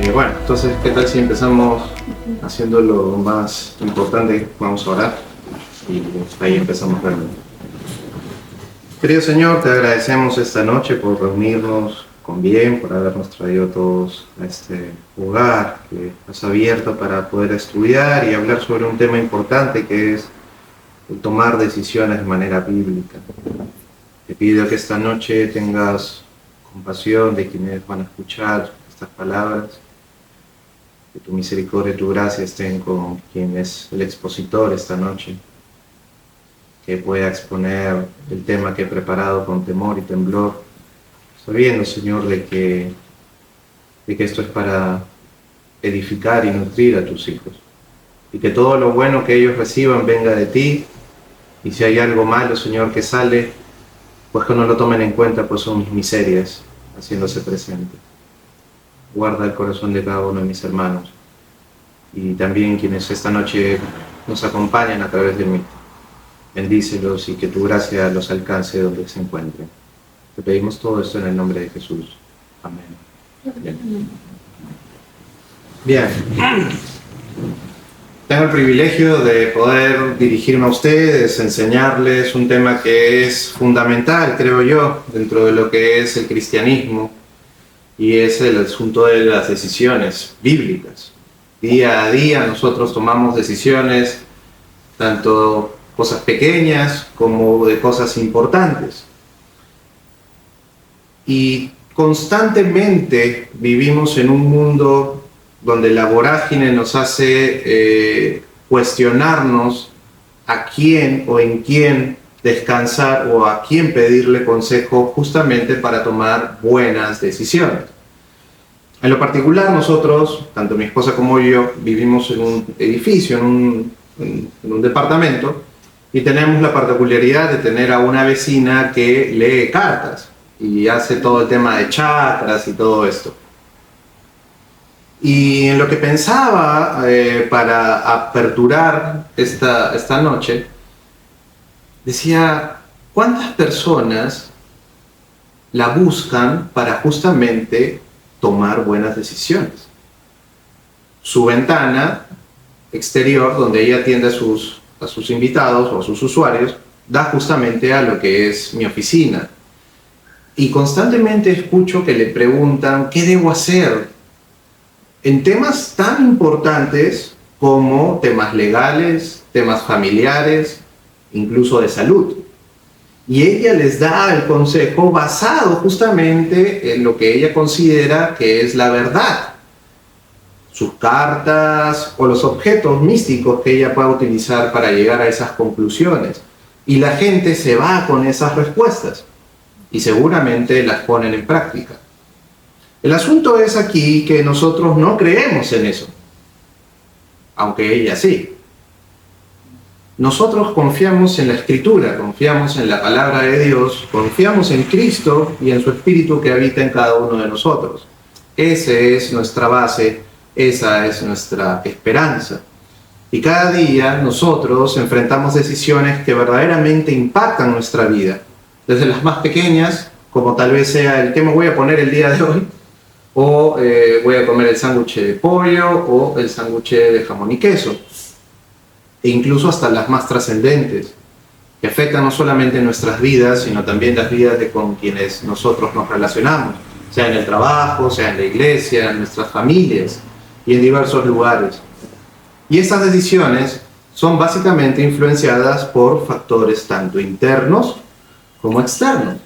Bueno, entonces, ¿qué tal si empezamos haciendo lo más importante? Vamos a orar y ahí empezamos realmente. Querido Señor, te agradecemos esta noche por reunirnos con bien, por habernos traído todos a este lugar que has abierto para poder estudiar y hablar sobre un tema importante que es el tomar decisiones de manera bíblica. Te pido que esta noche tengas compasión de quienes van a escuchar estas palabras, que tu misericordia y tu gracia estén con quien es el expositor esta noche, que pueda exponer el tema que he preparado con temor y temblor, sabiendo, Señor, de que esto es para edificar y nutrir a tus hijos, y que todo lo bueno que ellos reciban venga de ti, y si hay algo malo, Señor, que sale, pues que no lo tomen en cuenta, pues son mis miserias haciéndose presentes. Guarda el corazón de cada uno de mis hermanos y también quienes esta noche nos acompañan a través de mí. Bendícelos y que tu gracia los alcance donde se encuentren. Te pedimos todo esto en el nombre de Jesús. Amén. Bien. Tengo el privilegio de poder dirigirme a ustedes, enseñarles un tema que es fundamental, creo yo, dentro de lo que es el cristianismo, y es el asunto de las decisiones bíblicas. Día a día nosotros tomamos decisiones, tanto cosas pequeñas como de cosas importantes. Y constantemente vivimos en un mundo donde la vorágine nos hace cuestionarnos a quién o en quién descansar o a quién pedirle consejo justamente para tomar buenas decisiones. En lo particular, nosotros, tanto mi esposa como yo, vivimos en un edificio, en un departamento, y tenemos la particularidad de tener a una vecina que lee cartas y hace todo el tema de chakras y todo esto. Y en lo que pensaba para aperturar esta noche, decía, ¿cuántas personas la buscan para justamente tomar buenas decisiones? Su ventana exterior, donde ella atiende a sus invitados o a sus usuarios, da justamente a lo que es mi oficina. Y constantemente escucho que le preguntan, ¿qué debo hacer? En temas tan importantes como temas legales, temas familiares, incluso de salud. Y ella les da el consejo basado justamente en lo que ella considera que es la verdad. Sus cartas o los objetos místicos que ella pueda utilizar para llegar a esas conclusiones. Y la gente se va con esas respuestas y seguramente las ponen en práctica. El asunto es aquí que nosotros no creemos en eso, aunque ella sí. Nosotros confiamos en la Escritura, confiamos en la palabra de Dios, confiamos en Cristo y en su Espíritu que habita en cada uno de nosotros. Esa es nuestra base, esa es nuestra esperanza. Y cada día nosotros enfrentamos decisiones que verdaderamente impactan nuestra vida, desde las más pequeñas, como tal vez sea el qué me voy a poner el día de hoy, o voy a comer el sándwich de pollo o el sándwich de jamón y queso, e incluso hasta las más trascendentes, que afectan no solamente nuestras vidas, sino también las vidas de con quienes nosotros nos relacionamos, sea en el trabajo, sea en la iglesia, en nuestras familias y en diversos lugares. Y estas decisiones son básicamente influenciadas por factores tanto internos como externos.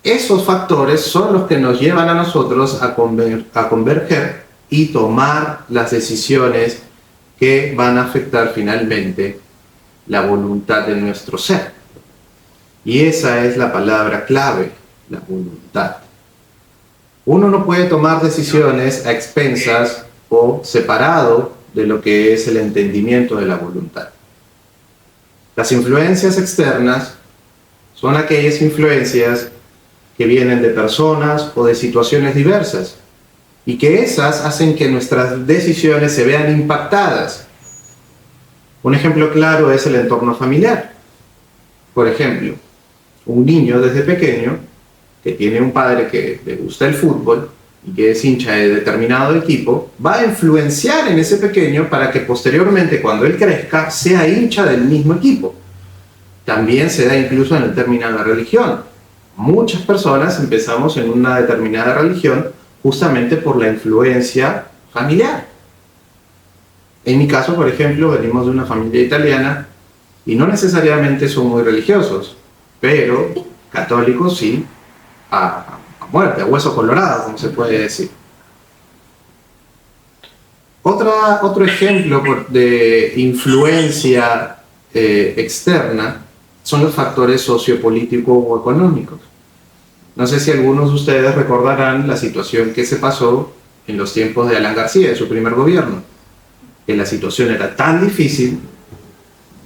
Esos factores son los que nos llevan a nosotros a converger y tomar las decisiones que van a afectar finalmente la voluntad de nuestro ser. Y esa es la palabra clave, la voluntad. Uno no puede tomar decisiones a expensas o separado de lo que es el entendimiento de la voluntad. Las influencias externas son aquellas influencias que vienen de personas o de situaciones diversas, y que esas hacen que nuestras decisiones se vean impactadas. Un ejemplo claro es el entorno familiar. Por ejemplo, un niño desde pequeño que tiene un padre que le gusta el fútbol, y que es hincha de determinado equipo, va a influenciar en ese pequeño para que posteriormente, cuando él crezca, sea hincha del mismo equipo. También se da incluso en el término de la religión. Muchas personas empezamos en una determinada religión justamente por la influencia familiar. En mi caso, por ejemplo, venimos de una familia italiana y no necesariamente son muy religiosos, pero católicos sí, a muerte, a hueso colorado, como se puede decir. Otro ejemplo de influencia externa son los factores sociopolíticos o económicos. No sé si algunos de ustedes recordarán la situación que se pasó en los tiempos de Alan García, de su primer gobierno, que la situación era tan difícil,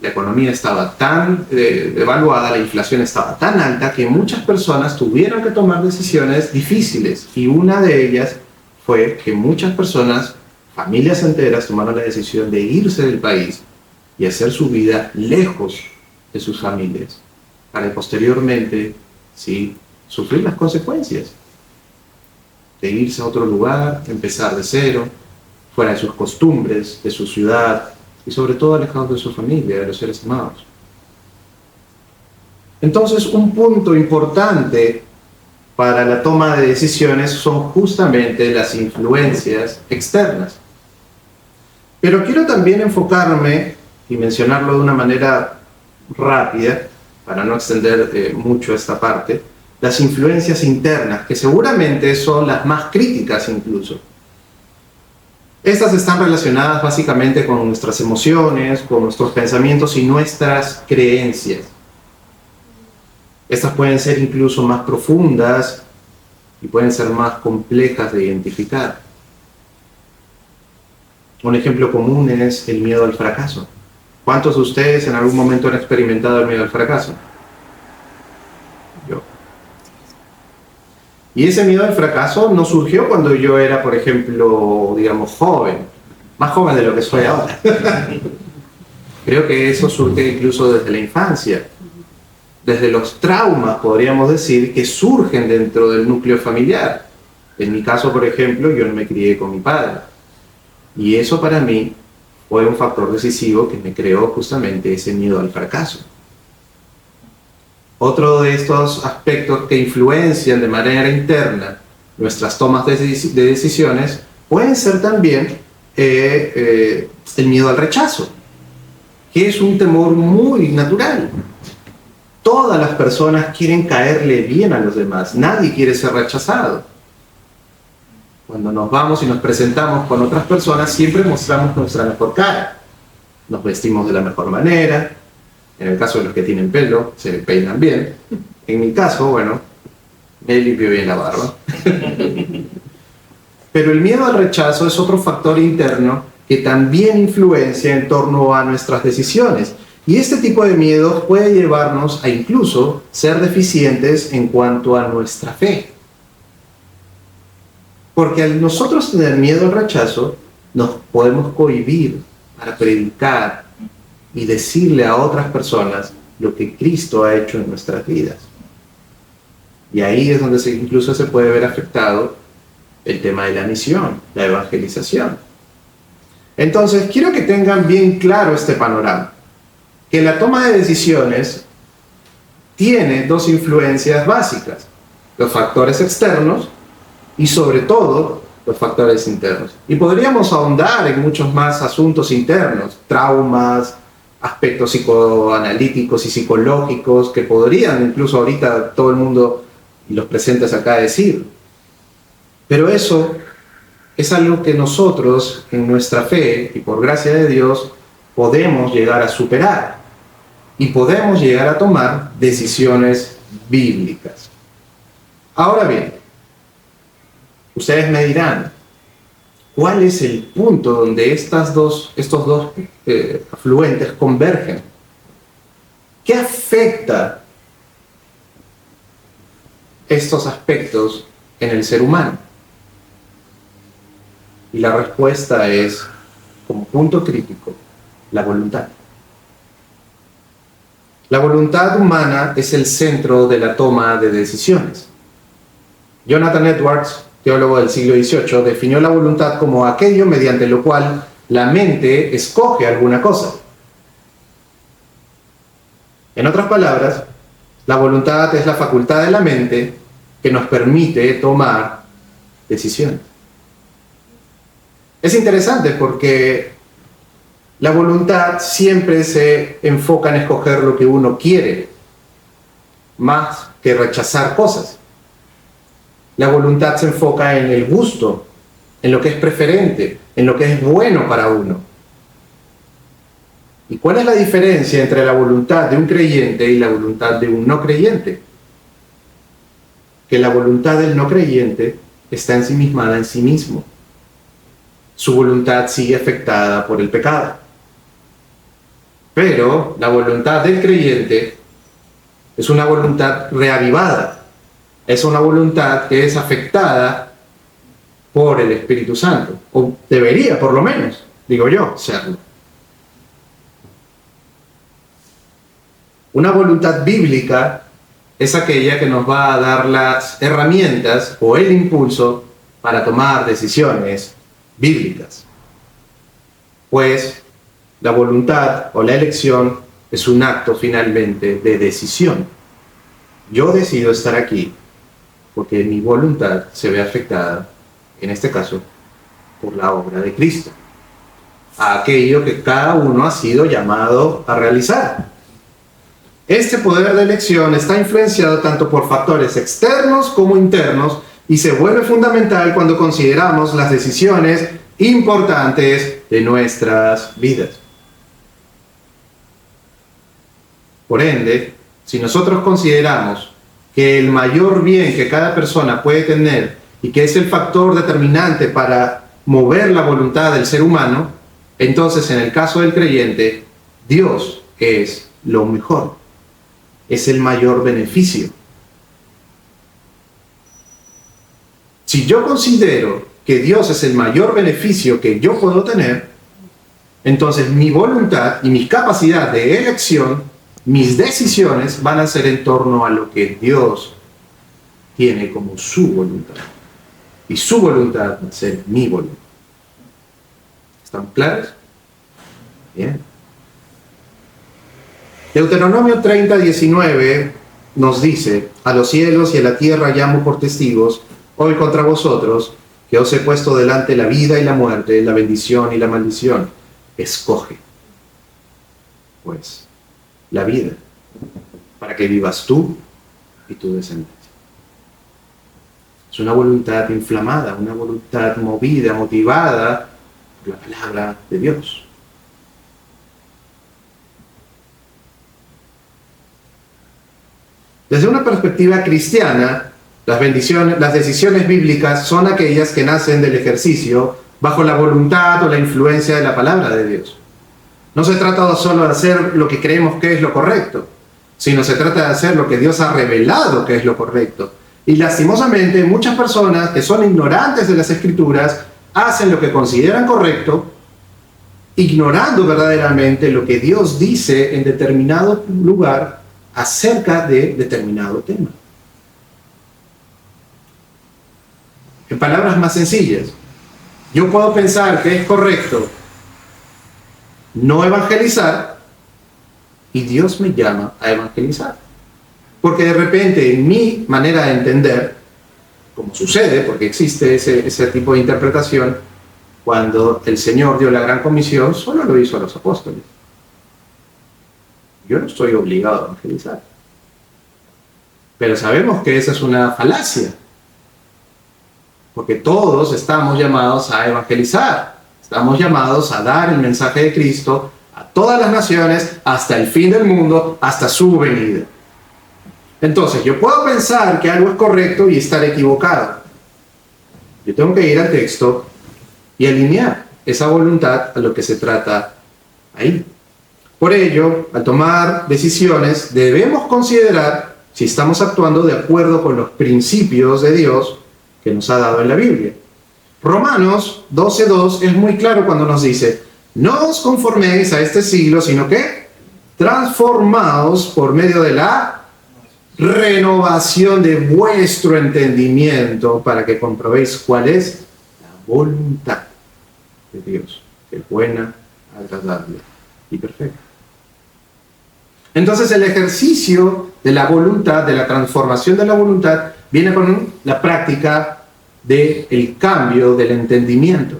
la economía estaba tan devaluada, la inflación estaba tan alta, que muchas personas tuvieron que tomar decisiones difíciles, y una de ellas fue que muchas personas, familias enteras, tomaron la decisión de irse del país y hacer su vida lejos de sus familias, para posteriormente, ¿sí?, sufrir las consecuencias de irse a otro lugar, empezar de cero, fuera de sus costumbres, de su ciudad, y sobre todo alejados de su familia, de los seres amados. Entonces, un punto importante para la toma de decisiones son justamente las influencias externas. Pero quiero también enfocarme y mencionarlo de una manera rápida, para no extender mucho esta parte, las influencias internas, que seguramente son las más críticas incluso. Estas están relacionadas básicamente con nuestras emociones, con nuestros pensamientos y nuestras creencias. Estas pueden ser incluso más profundas y pueden ser más complejas de identificar. Un ejemplo común es el miedo al fracaso. ¿Cuántos de ustedes en algún momento han experimentado el miedo al fracaso? Yo. Y ese miedo al fracaso no surgió cuando yo era, por ejemplo, digamos, joven. Más joven de lo que soy ahora. Creo que eso surge incluso desde la infancia. Desde los traumas, podríamos decir, que surgen dentro del núcleo familiar. En mi caso, por ejemplo, yo no me crié con mi padre. Y eso para mí fue un factor decisivo que me creó justamente ese miedo al fracaso. Otro de estos aspectos que influencian de manera interna nuestras tomas de decisiones pueden ser también el miedo al rechazo, que es un temor muy natural. Todas las personas quieren caerle bien a los demás, nadie quiere ser rechazado. Cuando nos vamos y nos presentamos con otras personas, siempre mostramos nuestra mejor cara. Nos vestimos de la mejor manera. En el caso de los que tienen pelo, se peinan bien. En mi caso, bueno, me limpio bien la barba. Pero el miedo al rechazo es otro factor interno que también influencia en torno a nuestras decisiones. Y este tipo de miedo puede llevarnos a incluso ser deficientes en cuanto a nuestra fe. Porque al nosotros tener miedo al rechazo, nos podemos cohibir para predicar y decirle a otras personas lo que Cristo ha hecho en nuestras vidas. Y ahí es donde incluso se puede ver afectado el tema de la misión, la evangelización. Entonces, quiero que tengan bien claro este panorama, que la toma de decisiones tiene dos influencias básicas: los factores externos y sobre todo los factores internos. Y podríamos ahondar en muchos más asuntos internos, traumas, aspectos psicoanalíticos y psicológicos que podrían incluso ahorita todo el mundo y los presentes acá decir. Pero eso es algo que nosotros en nuestra fe y por gracia de Dios podemos llegar a superar y podemos llegar a tomar decisiones bíblicas. Ahora bien, ustedes me dirán, ¿cuál es el punto donde estos dos afluentes convergen? ¿Qué afecta estos aspectos en el ser humano? Y la respuesta es, como punto crítico, la voluntad. La voluntad humana es el centro de la toma de decisiones. Jonathan Edwards, teólogo del siglo XVIII, definió la voluntad como aquello mediante lo cual la mente escoge alguna cosa. En otras palabras, la voluntad es la facultad de la mente que nos permite tomar decisiones. Es interesante porque la voluntad siempre se enfoca en escoger lo que uno quiere, más que rechazar cosas. La voluntad se enfoca en el gusto, en lo que es preferente, en lo que es bueno para uno. ¿Y cuál es la diferencia entre la voluntad de un creyente y la voluntad de un no creyente? Que la voluntad del no creyente está ensimismada en sí mismo. Su voluntad sigue afectada por el pecado. Pero la voluntad del creyente es una voluntad reavivada. Es una voluntad que es afectada por el Espíritu Santo. O debería, por lo menos, digo yo, serlo. Una voluntad bíblica es aquella que nos va a dar las herramientas o el impulso para tomar decisiones bíblicas. Pues la voluntad o la elección es un acto finalmente de decisión. Yo decido estar aquí porque mi voluntad se ve afectada, en este caso, por la obra de Cristo, a aquello que cada uno ha sido llamado a realizar. Este poder de elección está influenciado tanto por factores externos como internos y se vuelve fundamental cuando consideramos las decisiones importantes de nuestras vidas. Por ende, si nosotros consideramos que el mayor bien que cada persona puede tener y que es el factor determinante para mover la voluntad del ser humano, entonces en el caso del creyente, Dios es lo mejor. Es el mayor beneficio. Si yo considero que Dios es el mayor beneficio que yo puedo tener, entonces mi voluntad y mi capacidad de elección, mis decisiones van a ser en torno a lo que Dios tiene como su voluntad. Y su voluntad va a ser mi voluntad. ¿Están claros? Bien. Deuteronomio 30:19 nos dice: a los cielos y a la tierra llamo por testigos hoy contra vosotros, que os he puesto delante la vida y la muerte, la bendición y la maldición. Escoge, pues, la vida, para que vivas tú y tu descendencia. Es una voluntad inflamada, una voluntad movida, motivada por la palabra de Dios. Desde una perspectiva cristiana, las decisiones bíblicas son aquellas que nacen del ejercicio bajo la voluntad o la influencia de la palabra de Dios. No se trata solo de hacer lo que creemos que es lo correcto, sino se trata de hacer lo que Dios ha revelado que es lo correcto. Y lastimosamente, muchas personas que son ignorantes de las Escrituras hacen lo que consideran correcto, ignorando verdaderamente lo que Dios dice en determinado lugar acerca de determinado tema. En palabras más sencillas, yo puedo pensar que es correcto no evangelizar y Dios me llama a evangelizar. Porque de repente en mi manera de entender, como sucede, porque existe ese tipo de interpretación, cuando el Señor dio la gran comisión, solo lo hizo a los apóstoles. Yo no estoy obligado a evangelizar. Pero sabemos que esa es una falacia. Porque todos estamos llamados a evangelizar. Estamos llamados a dar el mensaje de Cristo a todas las naciones hasta el fin del mundo, hasta su venida. Entonces, yo puedo pensar que algo es correcto y estar equivocado. Yo tengo que ir al texto y alinear esa voluntad a lo que se trata ahí. Por ello, al tomar decisiones, debemos considerar si estamos actuando de acuerdo con los principios de Dios que nos ha dado en la Biblia. Romanos 12:2 es muy claro cuando nos dice: no os conforméis a este siglo, sino que transformaos por medio de la renovación de vuestro entendimiento para que comprobéis cuál es la voluntad de Dios, que es buena, agradable y perfecta. Entonces el ejercicio de la voluntad, de la transformación de la voluntad, viene con la práctica del cambio del entendimiento.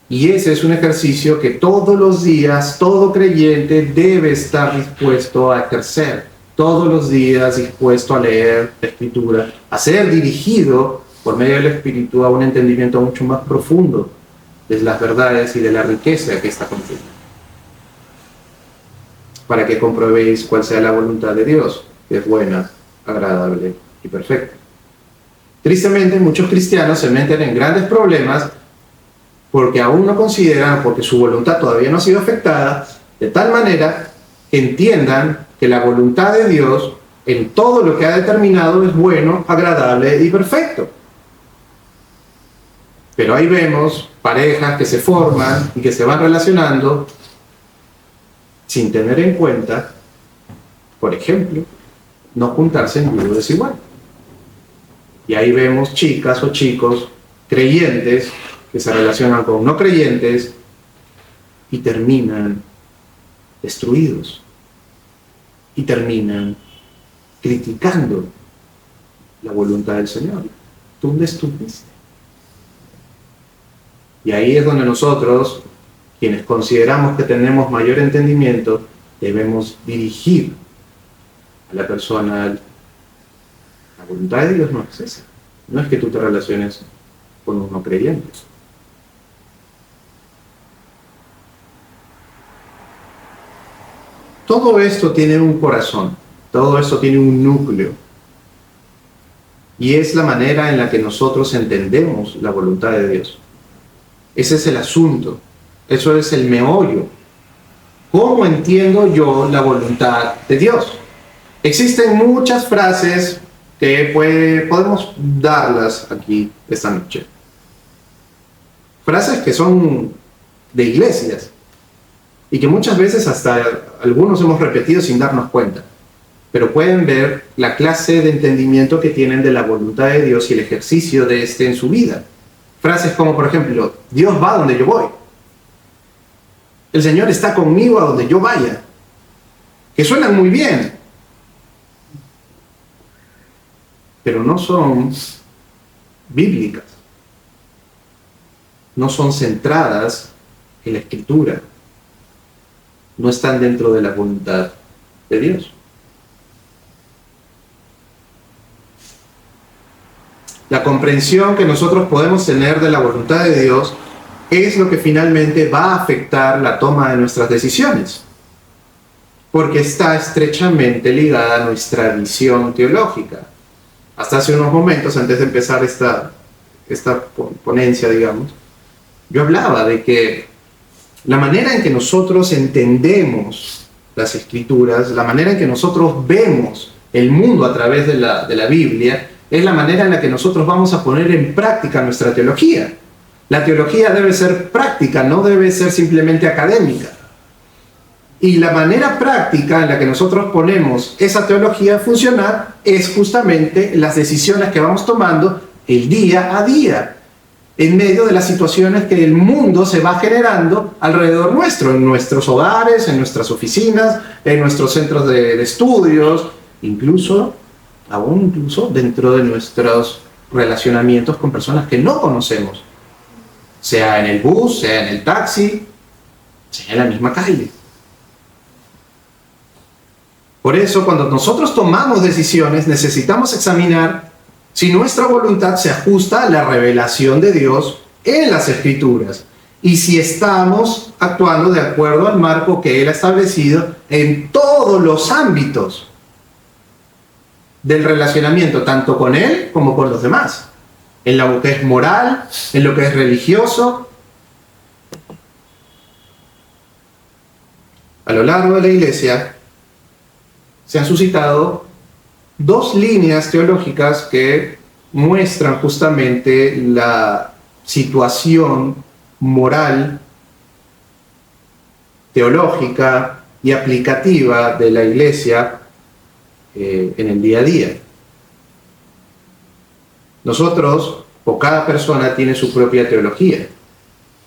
Y ese es un ejercicio que todos los días, todo creyente debe estar dispuesto a ejercer. Todos los días dispuesto a leer la Escritura, a ser dirigido por medio del Espíritu a un entendimiento mucho más profundo de las verdades y de la riqueza que está contiene. Para que comprobéis cuál sea la voluntad de Dios, que es buena, agradable y perfecta. Tristemente, muchos cristianos se meten en grandes problemas porque aún no consideran, porque su voluntad todavía no ha sido afectada, de tal manera que entiendan que la voluntad de Dios en todo lo que ha determinado es bueno, agradable y perfecto. Pero ahí vemos parejas que se forman y que se van relacionando sin tener en cuenta, por ejemplo, no juntarse en grupo desigual. Y ahí vemos chicas o chicos creyentes que se relacionan con no creyentes y terminan destruidos y terminan criticando la voluntad del Señor. ¿Tú dónde estuviste? Y ahí es donde nosotros, quienes consideramos que tenemos mayor entendimiento, debemos dirigir a la persona. La voluntad de Dios no es esa. No es que tú te relaciones con un no creyente. Todo esto tiene un corazón, todo esto tiene un núcleo. Y es la manera en la que nosotros entendemos la voluntad de Dios. Ese es el asunto, eso es el meollo. ¿Cómo entiendo yo la voluntad de Dios? Existen muchas frases que podemos darlas aquí esta noche. Frases que son de iglesias y que muchas veces hasta algunos hemos repetido sin darnos cuenta. Pero pueden ver la clase de entendimiento que tienen de la voluntad de Dios y el ejercicio de este en su vida. Frases como, por ejemplo, Dios va donde yo voy. El Señor está conmigo a donde yo vaya. Que suenan muy bien, pero no son bíblicas. No son centradas en la Escritura. No están dentro de la voluntad de Dios. La comprensión que nosotros podemos tener de la voluntad de Dios es lo que finalmente va a afectar la toma de nuestras decisiones, porque está estrechamente ligada a nuestra visión teológica. Hasta hace unos momentos, antes de empezar esta ponencia, digamos, yo hablaba de que la manera en que nosotros entendemos las Escrituras, la manera en que nosotros vemos el mundo a través de la Biblia, es la manera en la que nosotros vamos a poner en práctica nuestra teología. La teología debe ser práctica, no debe ser simplemente académica. Y la manera práctica en la que nosotros ponemos esa teología a funcionar es justamente las decisiones que vamos tomando el día a día, en medio de las situaciones que el mundo se va generando alrededor nuestro, en nuestros hogares, en nuestras oficinas, en nuestros centros de estudios, incluso dentro de nuestros relacionamientos con personas que no conocemos, sea en el bus, sea en el taxi, sea en la misma calle. Por eso, cuando nosotros tomamos decisiones, necesitamos examinar si nuestra voluntad se ajusta a la revelación de Dios en las Escrituras y si estamos actuando de acuerdo al marco que Él ha establecido en todos los ámbitos del relacionamiento, tanto con Él como con los demás, en lo que es moral, en lo que es religioso. A lo largo de la Iglesia se han suscitado dos líneas teológicas que muestran justamente la situación moral, teológica y aplicativa de la Iglesia en el día a día. Nosotros, o cada persona, tiene su propia teología.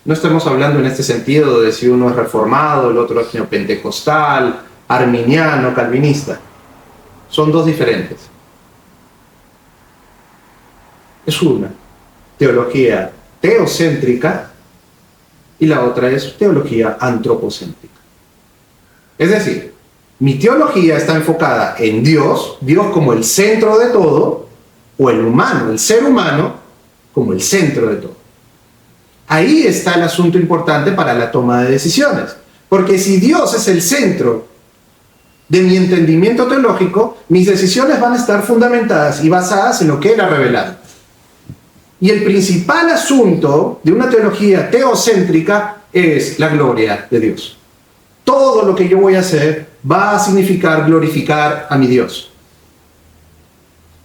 No estamos hablando en este sentido de si uno es reformado, el otro es neopentecostal, arminiano, calvinista. Son dos diferentes. Es una teología teocéntrica y la otra es teología antropocéntrica. Es decir, mi teología está enfocada en Dios, Dios como el centro de todo, o el humano, el ser humano, como el centro de todo. Ahí está el asunto importante para la toma de decisiones. Porque si Dios es el centro de mi entendimiento teológico, mis decisiones van a estar fundamentadas y basadas en lo que Él ha revelado. Y el principal asunto de una teología teocéntrica es la gloria de Dios. Todo lo que yo voy a hacer va a significar glorificar a mi Dios.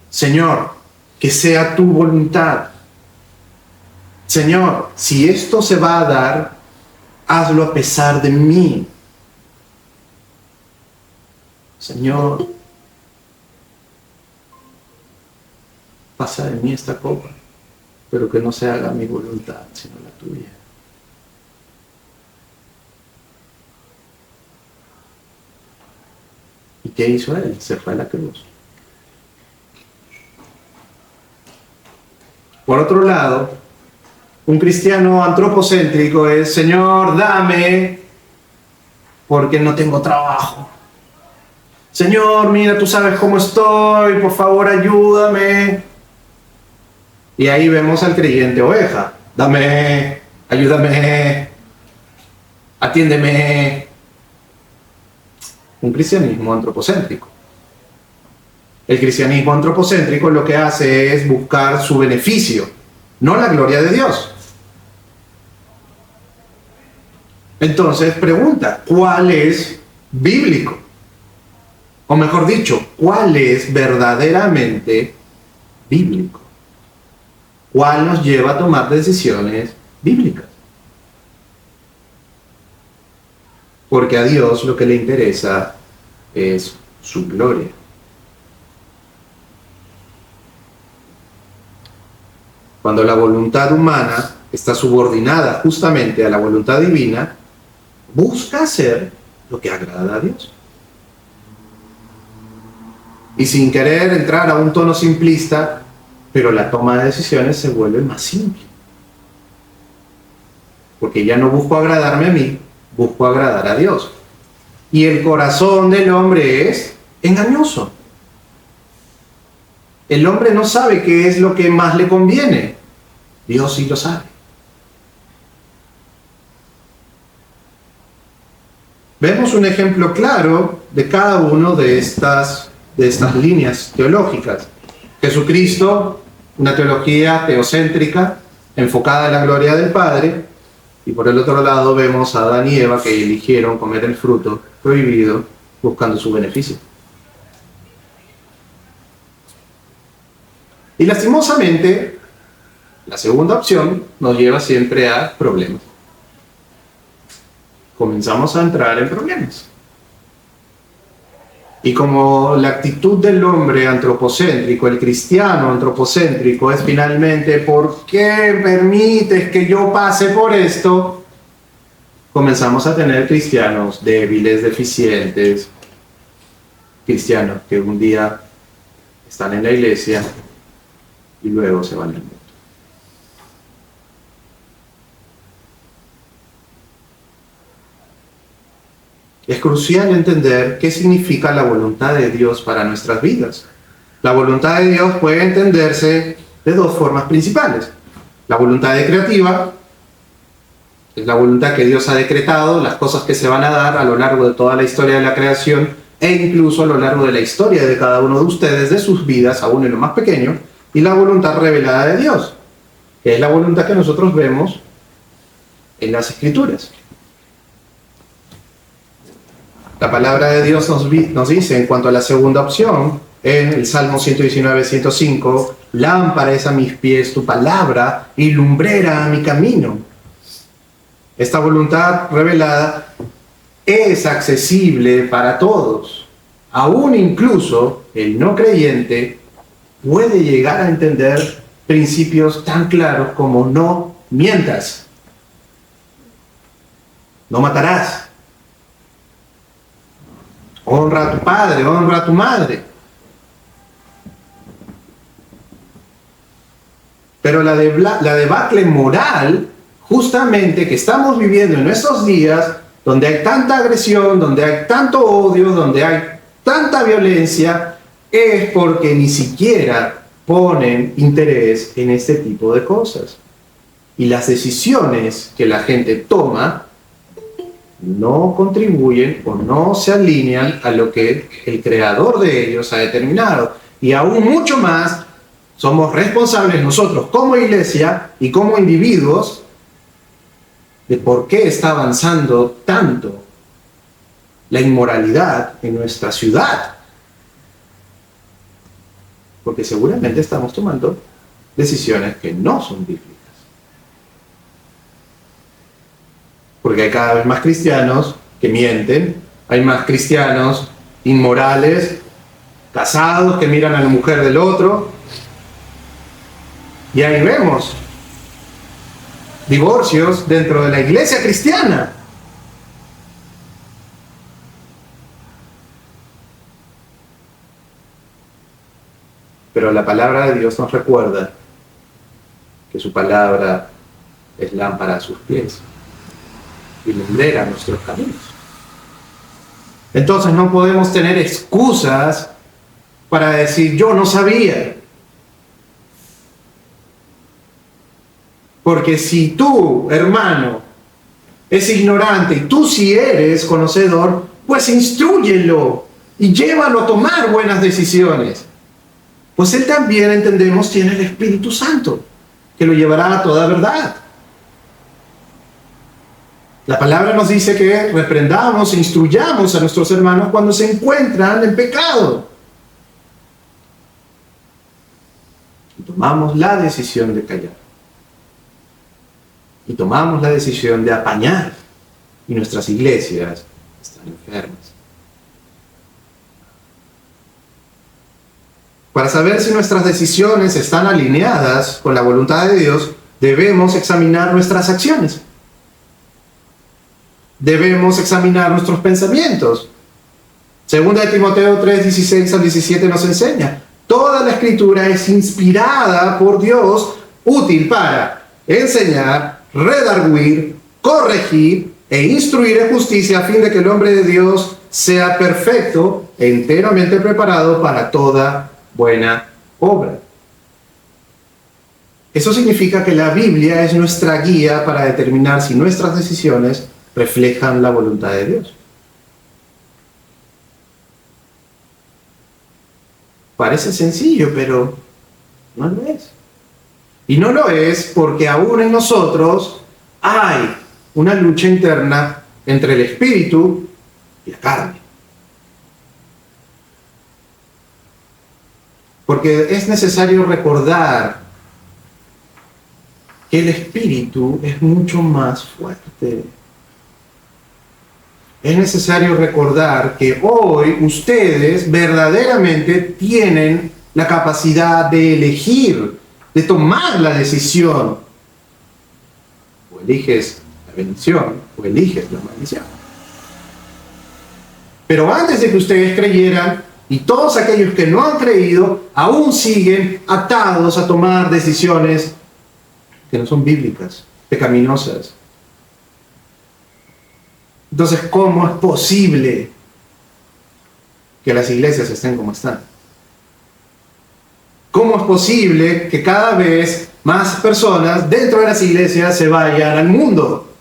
Señor, que sea tu voluntad. Señor, si esto se va a dar, hazlo a pesar de mí. Señor, pasa de mí esta copa, pero que no se haga mi voluntad, sino la tuya. ¿Y qué hizo Él? Se fue a la cruz. Por otro lado, un cristiano antropocéntrico es: Señor, dame, porque no tengo trabajo. Señor, mira, tú sabes cómo estoy, por favor, ayúdame. Y ahí vemos al creyente oveja: dame, ayúdame, atiéndeme. Un cristianismo antropocéntrico. El cristianismo antropocéntrico lo que hace es buscar su beneficio, no la gloria de Dios. Entonces pregunta, ¿cuál es bíblico? O mejor dicho, ¿cuál es verdaderamente bíblico? ¿Cuál nos lleva a tomar decisiones bíblicas? Porque a Dios lo que le interesa es su gloria. Cuando la voluntad humana está subordinada justamente a la voluntad divina, busca hacer lo que agrada a Dios. Y sin querer entrar a un tono simplista, pero la toma de decisiones se vuelve más simple. Porque ya no busco agradarme a mí, busco agradar a Dios. Y el corazón del hombre es engañoso. El hombre no sabe qué es lo que más le conviene. Dios sí lo sabe. Vemos un ejemplo claro de cada uno de estas líneas teológicas. Jesucristo, una teología teocéntrica, enfocada en la gloria del Padre, y por el otro lado vemos a Adán y Eva que eligieron comer el fruto prohibido buscando su beneficio. Y lastimosamente, la segunda opción nos lleva siempre a problemas. Comenzamos a entrar en problemas. Y como la actitud del hombre antropocéntrico, el cristiano antropocéntrico, es finalmente: ¿por qué permites que yo pase por esto? Comenzamos a tener cristianos débiles, deficientes, cristianos que un día están en la iglesia y luego se van al mundo. Es crucial entender qué significa la voluntad de Dios para nuestras vidas. La voluntad de Dios puede entenderse de dos formas principales. La voluntad decretiva es la voluntad que Dios ha decretado, las cosas que se van a dar a lo largo de toda la historia de la creación e incluso a lo largo de la historia de cada uno de ustedes, de sus vidas, aún en lo más pequeño. Y la voluntad revelada de Dios, que es la voluntad que nosotros vemos en las Escrituras. La palabra de Dios nos dice en cuanto a la segunda opción, en el Salmo 119, 105, lámpara es a mis pies tu palabra y lumbrera a mi camino. Esta voluntad revelada es accesible para todos, aún incluso el no creyente puede llegar a entender principios tan claros como no mientas, no matarás, honra a tu padre, honra a tu madre. Pero la debacle moral, justamente que estamos viviendo en estos días, donde hay tanta agresión, donde hay tanto odio, donde hay tanta violencia, es porque ni siquiera ponen interés en este tipo de cosas. Y las decisiones que la gente toma no contribuyen o no se alinean a lo que el creador de ellos ha determinado. Y aún mucho más, somos responsables nosotros como iglesia y como individuos de por qué está avanzando tanto la inmoralidad en nuestra ciudad. Porque seguramente estamos tomando decisiones que no son bíblicas. Porque hay cada vez más cristianos que mienten, hay más cristianos inmorales, casados que miran a la mujer del otro. Y ahí vemos divorcios dentro de la iglesia cristiana. Pero la palabra de Dios nos recuerda que su palabra es lámpara a sus pies y lumbrera nuestros caminos. Entonces no podemos tener excusas para decir yo no sabía. Porque si tú, hermano, es ignorante y tú sí eres conocedor, pues instrúyelo y llévalo a tomar buenas decisiones. Pues él también, entendemos, tiene el Espíritu Santo, que lo llevará a toda verdad. La palabra nos dice que reprendamos e instruyamos a nuestros hermanos cuando se encuentran en pecado. Y tomamos la decisión de callar. Y tomamos la decisión de apañar. Y nuestras iglesias están enfermas. Para saber si nuestras decisiones están alineadas con la voluntad de Dios, debemos examinar nuestras acciones. Debemos examinar nuestros pensamientos. Segunda de Timoteo 3, 16 al 17 nos enseña: toda la Escritura es inspirada por Dios, útil para enseñar, redarguir, corregir e instruir en justicia, a fin de que el hombre de Dios sea perfecto e enteramente preparado para toda buena obra. Eso significa que la Biblia es nuestra guía para determinar si nuestras decisiones reflejan la voluntad de Dios. Parece sencillo, pero no lo es. Y no lo es porque aún en nosotros hay una lucha interna entre el espíritu y la carne. Porque es necesario recordar que el espíritu es mucho más fuerte. Es necesario recordar que hoy ustedes verdaderamente tienen la capacidad de elegir, de tomar la decisión. O eliges la bendición o eliges la maldición. Pero antes de que ustedes creyeran, y todos aquellos que no han creído, aún siguen atados a tomar decisiones que no son bíblicas, pecaminosas. Entonces, ¿cómo es posible que las iglesias estén como están? ¿Cómo es posible que cada vez más personas dentro de las iglesias se vayan al mundo?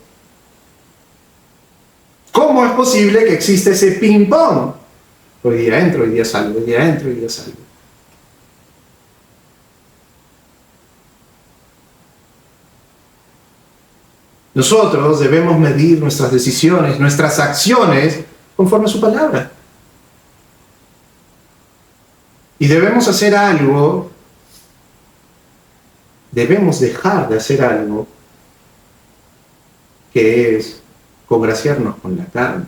¿Cómo es posible que exista ese ping-pong? Hoy día entro, hoy día salgo, hoy día entro, hoy día salgo. Nosotros debemos medir nuestras decisiones, nuestras acciones, conforme a su palabra. Y debemos hacer algo, debemos dejar de hacer algo, que es congraciarnos con la carne.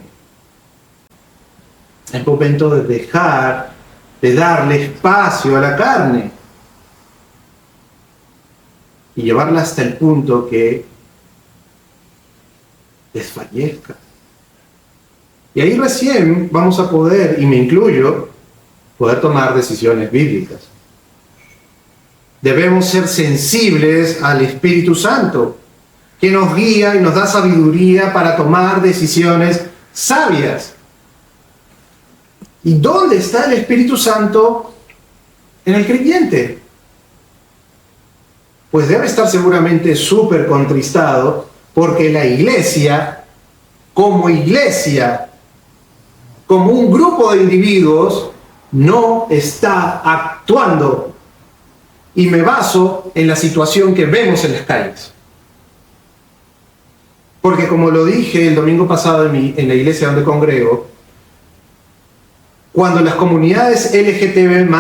Es momento de dejar de darle espacio a la carne y llevarla hasta el punto que desfallezca. Y ahí recién vamos a poder, y me incluyo, poder tomar decisiones bíblicas. Debemos ser sensibles al Espíritu Santo, que nos guía y nos da sabiduría para tomar decisiones sabias. ¿Y dónde está el Espíritu Santo en el creyente? Pues debe estar seguramente súper contristado porque la iglesia, como un grupo de individuos, no está actuando. Y me baso en la situación que vemos en las calles. Porque como lo dije el domingo pasado en la iglesia donde congrego, cuando las comunidades LGTB+,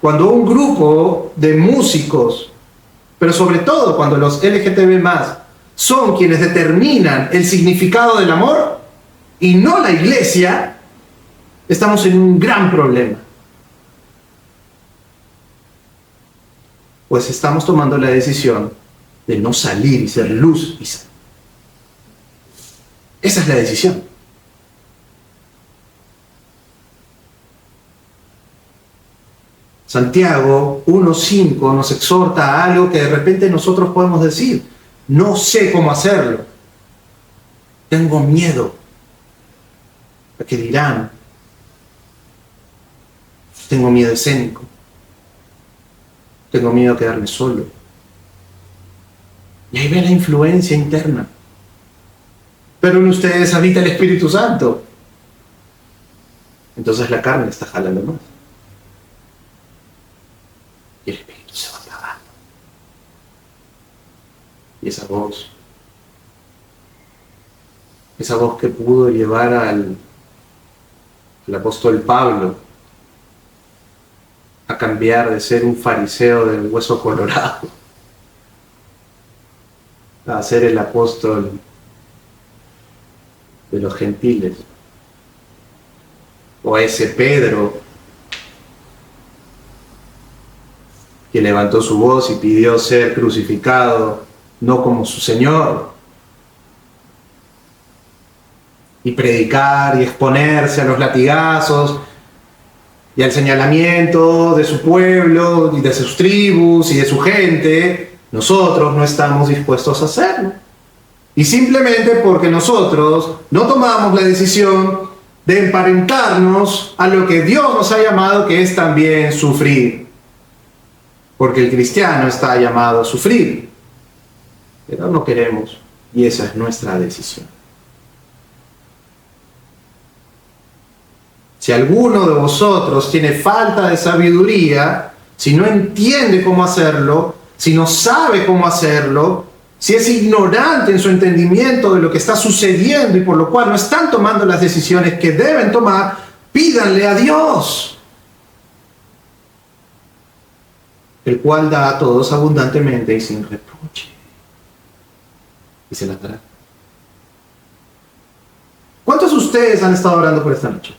cuando un grupo de músicos, pero sobre todo cuando los LGTB+, son quienes determinan el significado del amor y no la iglesia, estamos en un gran problema. Pues estamos tomando la decisión de no salir y ser luz y sal. Esa es la decisión. Santiago 1:5 nos exhorta a algo que de repente nosotros podemos decir: no sé cómo hacerlo. Tengo miedo. ¿A qué dirán? Tengo miedo escénico. Tengo miedo a quedarme solo. Y ahí ve la influencia interna. Pero en ustedes habita el Espíritu Santo. Entonces la carne está jalando más. Y el Espíritu se va apagando. Y esa voz que pudo llevar al apóstol Pablo a cambiar de ser un fariseo del hueso colorado a ser el apóstol de los gentiles, o a ese Pedro que levantó su voz y pidió ser crucificado no como su Señor, y predicar y exponerse a los latigazos y al señalamiento de su pueblo y de sus tribus y de su gente. Nosotros no estamos dispuestos a hacerlo. Y simplemente porque nosotros no tomamos la decisión de emparentarnos a lo que Dios nos ha llamado, que es también sufrir. Porque el cristiano está llamado a sufrir. Pero no queremos, y esa es nuestra decisión. Si alguno de vosotros tiene falta de sabiduría, si no entiende cómo hacerlo, si no sabe cómo hacerlo, si es ignorante en su entendimiento de lo que está sucediendo y por lo cual no están tomando las decisiones que deben tomar, pídanle a Dios, el cual da a todos abundantemente y sin reproche, y se las dará. ¿Cuántos de ustedes han estado orando por esta noche?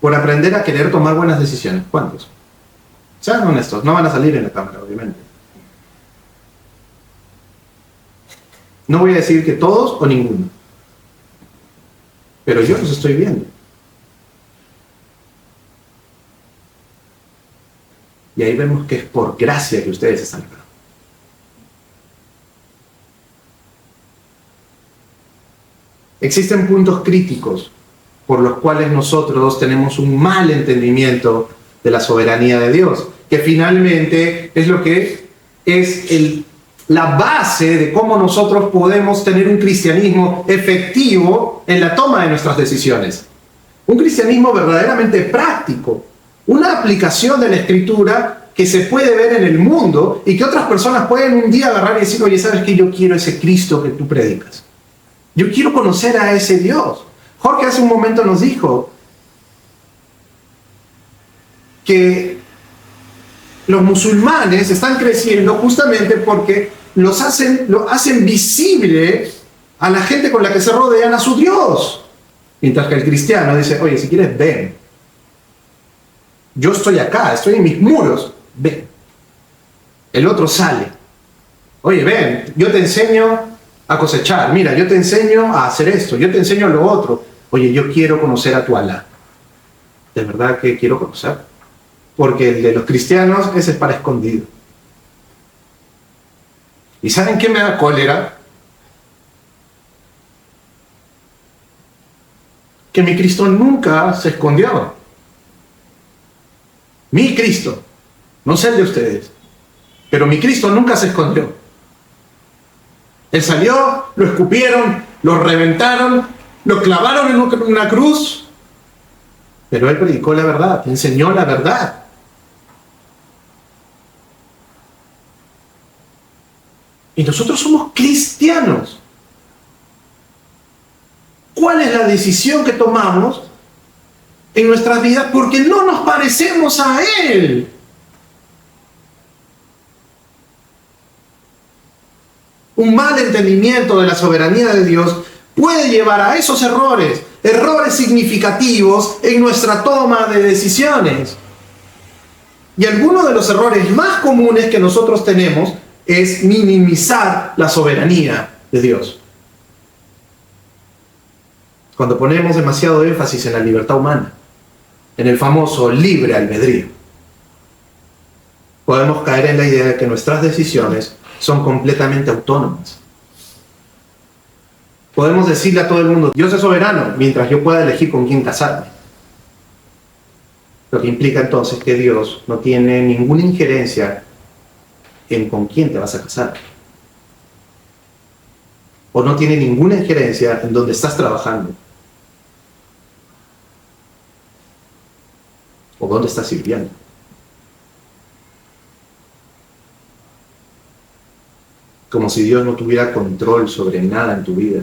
Por aprender a querer tomar buenas decisiones. ¿Cuántos? Sean honestos, no van a salir en la cámara, obviamente. No voy a decir que todos o ninguno. Pero yo los estoy viendo. Y ahí vemos que es por gracia que ustedes están acá. Existen puntos críticos por los cuales nosotros tenemos un mal entendimiento de la soberanía de Dios, que finalmente es lo que es la base de cómo nosotros podemos tener un cristianismo efectivo en la toma de nuestras decisiones. Un cristianismo verdaderamente práctico, una aplicación de la Escritura que se puede ver en el mundo y que otras personas pueden un día agarrar y decir: oye, ¿sabes qué? Yo quiero ese Cristo que tú predicas. Yo quiero conocer a ese Dios. Jorge hace un momento nos dijo que los musulmanes están creciendo justamente porque lo hacen visible a la gente con la que se rodean a su Dios. Mientras que el cristiano dice: oye, si quieres, ven. Yo estoy acá, estoy en mis muros. Ven. El otro sale. Oye, ven, yo te enseño a cosechar. Mira, yo te enseño a hacer esto. Yo te enseño lo otro. Oye, yo quiero conocer a tu Alá. De verdad que quiero conocer. Porque el de los cristianos, ese es para escondido. ¿Y saben qué me da cólera? Que mi Cristo nunca se escondió. Mi Cristo, no sé el de ustedes, pero mi Cristo nunca se escondió. Él salió, lo escupieron, lo reventaron, lo clavaron en una cruz, pero Él predicó la verdad, enseñó la verdad. Y nosotros somos cristianos. ¿Cuál es la decisión que tomamos en nuestras vidas? Porque no nos parecemos a Él. Un mal entendimiento de la soberanía de Dios puede llevar a esos errores significativos en nuestra toma de decisiones. Y algunos de los errores más comunes que nosotros tenemos es minimizar la soberanía de Dios. Cuando ponemos demasiado énfasis en la libertad humana, en el famoso libre albedrío, podemos caer en la idea de que nuestras decisiones son completamente autónomas. Podemos decirle a todo el mundo, Dios es soberano, mientras yo pueda elegir con quién casarme. Lo que implica entonces que Dios no tiene ninguna injerencia en con quién te vas a casar. O no tiene ninguna injerencia en dónde estás trabajando. O dónde estás sirviendo. Como si Dios no tuviera control sobre nada en tu vida.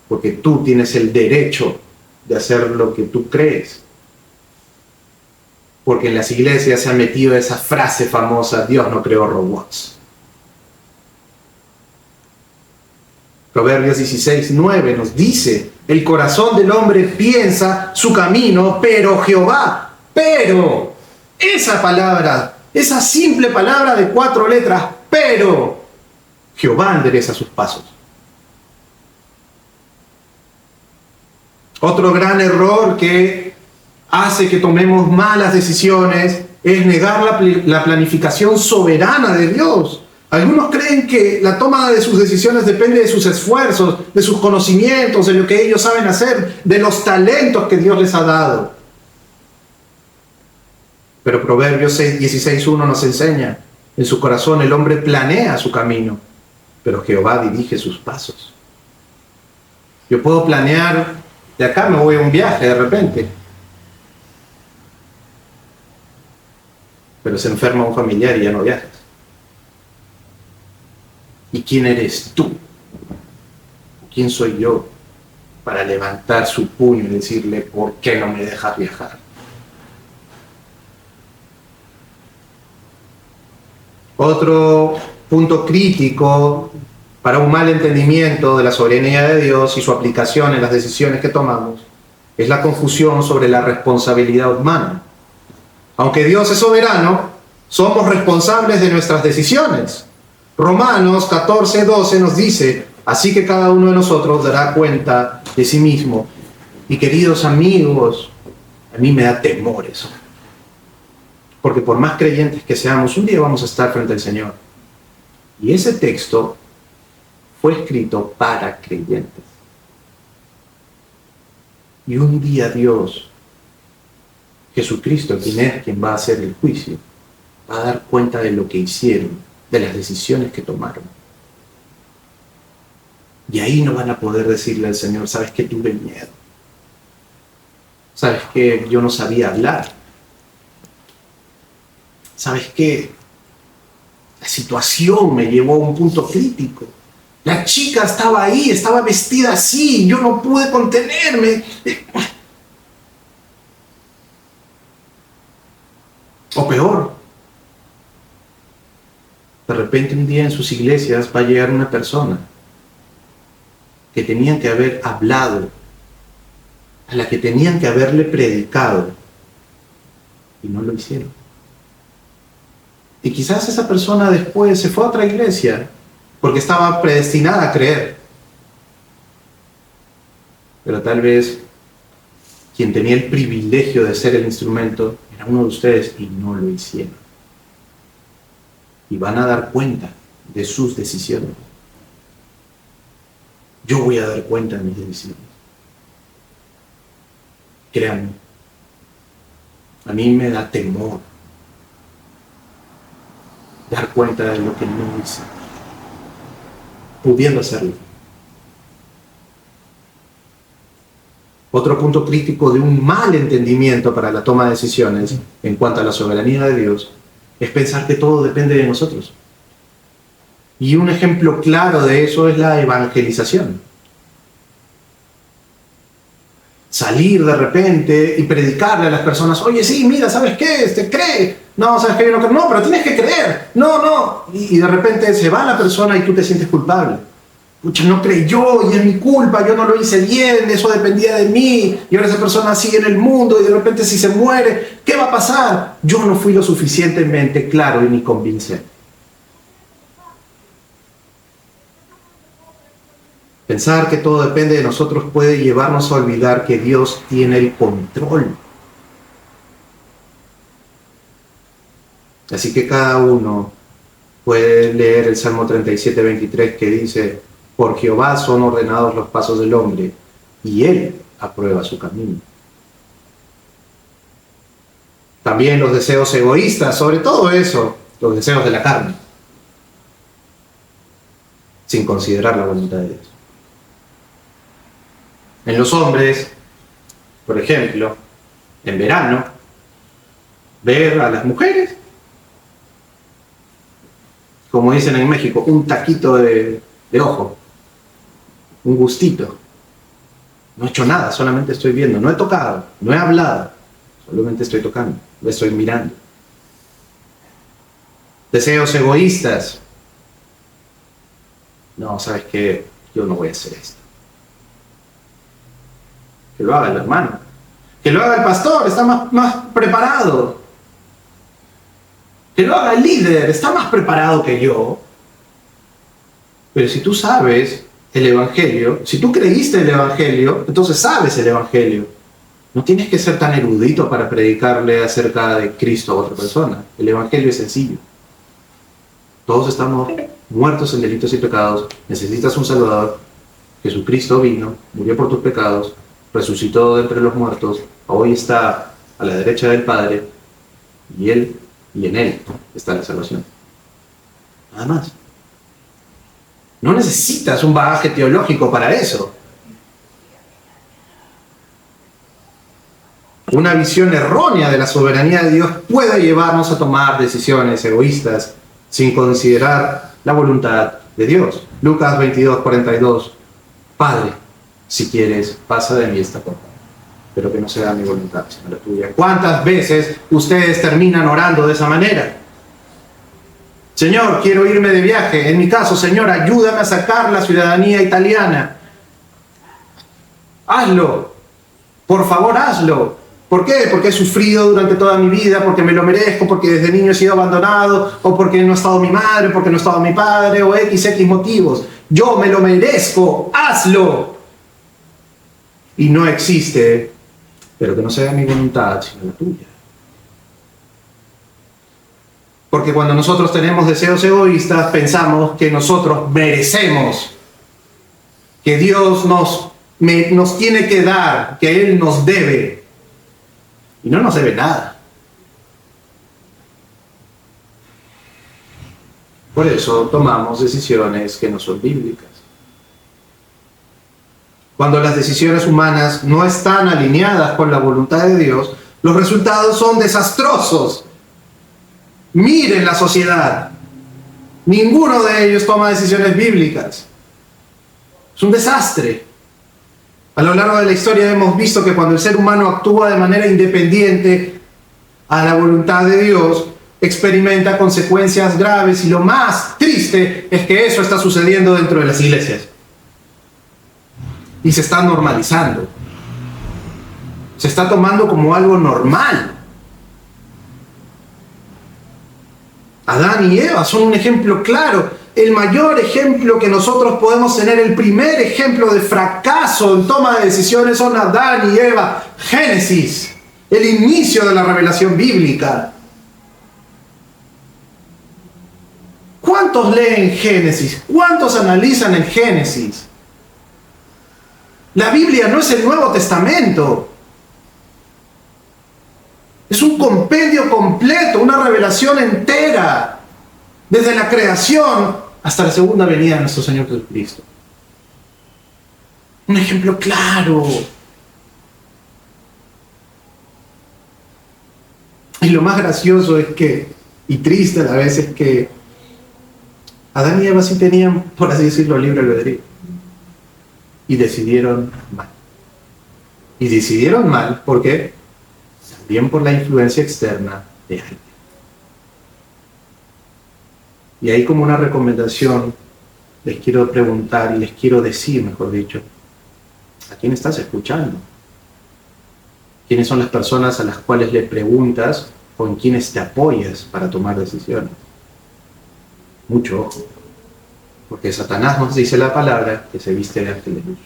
Porque tú tienes el derecho de hacer lo que tú crees. Porque en las iglesias se ha metido esa frase famosa, Dios no creó robots. Proverbios 16:9 nos dice, el corazón del hombre piensa su camino, pero Jehová, pero, esa palabra, esa simple palabra de 4 letras, pero, Jehová endereza sus pasos. Otro gran error que hace que tomemos malas decisiones es negar la planificación soberana de Dios. Algunos creen que la toma de sus decisiones depende de sus esfuerzos, de sus conocimientos, de lo que ellos saben hacer, de los talentos que Dios les ha dado. Pero Proverbios 16:1 nos enseña, en su corazón el hombre planea su camino, pero Jehová dirige sus pasos. Yo puedo planear, de acá me voy a un viaje de repente, pero se enferma un familiar y ya no viajas. ¿Y quién eres tú? ¿Quién soy yo para levantar su puño y decirle, ¿por qué no me dejas viajar? Otro punto crítico para un mal entendimiento de la soberanía de Dios y su aplicación en las decisiones que tomamos es la confusión sobre la responsabilidad humana. Aunque Dios es soberano, somos responsables de nuestras decisiones. Romanos 14:12 nos dice, así que cada uno de nosotros dará cuenta de sí mismo. Y queridos amigos, a mí me da temor eso. Porque por más creyentes que seamos, un día vamos a estar frente al Señor. Y ese texto fue escrito para creyentes. Y un día Dios, Jesucristo, quien va a hacer el juicio, va a dar cuenta de lo que hicieron, de las decisiones que tomaron. Y ahí no van a poder decirle al Señor, ¿sabes qué? Tuve miedo. ¿Sabes qué? Yo no sabía hablar. ¿Sabes qué? La situación me llevó a un punto crítico. La chica estaba ahí, estaba vestida así, yo no pude contenerme. O peor, de repente un día en sus iglesias va a llegar una persona que tenían que haber hablado, a la que tenían que haberle predicado, y no lo hicieron. Y quizás esa persona después se fue a otra iglesia porque estaba predestinada a creer. Pero tal vez quien tenía el privilegio de ser el instrumento era uno de ustedes y no lo hicieron. Y van a dar cuenta de sus decisiones. Yo voy a dar cuenta de mis decisiones. Créanme, a mí me da temor dar cuenta de lo que no hice, pudiendo hacerlo. Otro punto crítico de un mal entendimiento para la toma de decisiones en cuanto a la soberanía de Dios es pensar que todo depende de nosotros. Y un ejemplo claro de eso es la evangelización. Salir de repente y predicarle a las personas, oye, sí, mira, ¿sabes qué? Cree. No, ¿sabes qué? Yo no creo. No, pero tienes que creer. No. Y de repente se va la persona y tú te sientes culpable. Pucha, no creyó y es mi culpa, yo no lo hice bien, eso dependía de mí. Y ahora esa persona sigue en el mundo y de repente si se muere, ¿qué va a pasar? Yo no fui lo suficientemente claro y ni convincente. Pensar que todo depende de nosotros puede llevarnos a olvidar que Dios tiene el control. Así que cada uno puede leer el Salmo 37, 23 que dice: por Jehová son ordenados los pasos del hombre, y Él aprueba su camino. También los deseos egoístas, sobre todo eso, los deseos de la carne, sin considerar la voluntad de Dios. En los hombres, por ejemplo, en verano, ver a las mujeres, como dicen en México, un taquito de ojo, un gustito. No he hecho nada, solamente estoy viendo, no he tocado, no he hablado, solamente estoy tocando, lo estoy mirando. Deseos egoístas. No, ¿sabes qué? Yo no voy a hacer esto. Que lo haga el hermano, que lo haga el pastor, está más preparado. Que lo haga el líder, está más preparado que yo. Pero si tú sabes el Evangelio, si tú creíste el Evangelio, entonces sabes el Evangelio. No tienes que ser tan erudito para predicarle acerca de Cristo a otra persona. El Evangelio es sencillo. Todos estamos muertos en delitos y pecados. Necesitas un Salvador. Jesucristo vino, murió por tus pecados, resucitó de entre los muertos, hoy está a la derecha del Padre, y en Él está la salvación. Nada más. No necesitas un bagaje teológico para eso. Una visión errónea de la soberanía de Dios puede llevarnos a tomar decisiones egoístas sin considerar la voluntad de Dios. Lucas 22:42. Padre, si quieres, pasa de mí esta copa, pero que no sea mi voluntad, sino la tuya. ¿Cuántas veces ustedes terminan orando de esa manera? Señor, quiero irme de viaje. En mi caso, Señor, ayúdame a sacar la ciudadanía italiana. Hazlo. Por favor, hazlo. ¿Por qué? Porque he sufrido durante toda mi vida, porque me lo merezco, porque desde niño he sido abandonado, o porque no ha estado mi madre, porque no ha estado mi padre, o X motivos. Yo me lo merezco. Hazlo. Y no existe, pero que no sea mi voluntad, sino la tuya. Porque cuando nosotros tenemos deseos egoístas, pensamos que nosotros merecemos, que Dios nos tiene que dar, que Él nos debe. Y no nos debe nada. Por eso tomamos decisiones que no son bíblicas. Cuando las decisiones humanas no están alineadas con la voluntad de Dios, los resultados son desastrosos. Miren la sociedad. Ninguno de ellos toma decisiones bíblicas. Es un desastre. A lo largo de la historia hemos visto que cuando el ser humano actúa de manera independiente a la voluntad de Dios, experimenta consecuencias graves, y lo más triste es que eso está sucediendo dentro de las iglesias. Y se está normalizando. Se está tomando como algo normal. Adán y Eva son un ejemplo claro, el mayor ejemplo que nosotros podemos tener, el primer ejemplo de fracaso en toma de decisiones son Adán y Eva. Génesis, el inicio de la revelación bíblica. ¿Cuántos leen Génesis? ¿Cuántos analizan el Génesis? La Biblia no es el Nuevo Testamento. Es un compendio completo, una revelación entera, desde la creación hasta la segunda venida de nuestro Señor Jesucristo. Un ejemplo claro. Y lo más gracioso es que, y triste a la vez, es que Adán y Eva sí tenían, por así decirlo, libre albedrío. Y decidieron mal. Y decidieron mal, ¿por qué? También por la influencia externa de alguien. Y ahí, como una recomendación, les quiero preguntar y les quiero decir, mejor dicho, ¿a quién estás escuchando? ¿Quiénes son las personas a las cuales le preguntas o en quienes te apoyas para tomar decisiones? Mucho ojo, porque Satanás nos dice la palabra que se viste de ángel de luz.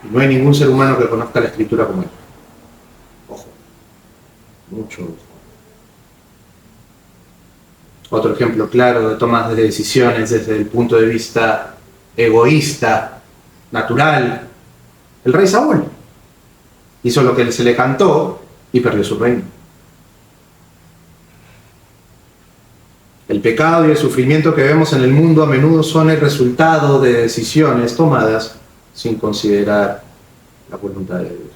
Y no hay ningún ser humano que conozca la Escritura como él. Ojo, mucho ojo. Otro ejemplo claro de tomas de decisiones desde el punto de vista egoísta, natural, el rey Saúl hizo lo que se le cantó y perdió su reino. El pecado y el sufrimiento que vemos en el mundo a menudo son el resultado de decisiones tomadas sin considerar la voluntad de Dios.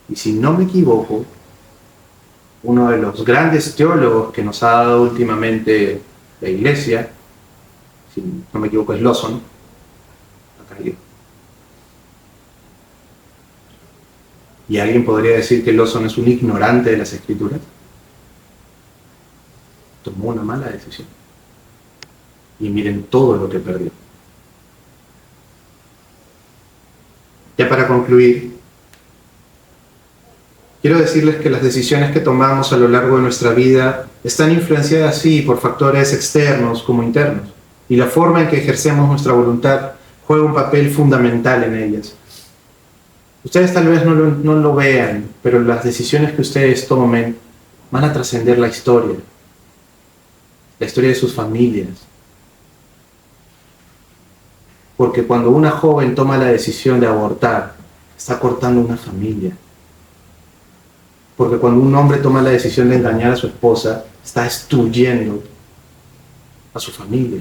Y si no me equivoco, uno de los grandes teólogos que nos ha dado últimamente la Iglesia, si no me equivoco es Lawson, ha caído. ¿Y alguien podría decir que Lawson es un ignorante de las Escrituras? Tomó una mala decisión. Y miren todo lo que perdió. Ya para concluir, quiero decirles que las decisiones que tomamos a lo largo de nuestra vida están influenciadas, sí, por factores externos como internos. Y la forma en que ejercemos nuestra voluntad juega un papel fundamental en ellas. Ustedes tal vez no lo vean, pero las decisiones que ustedes tomen van a trascender la historia de sus familias. Porque cuando una joven toma la decisión de abortar, está cortando una familia. Porque cuando un hombre toma la decisión de engañar a su esposa, está destruyendo a su familia.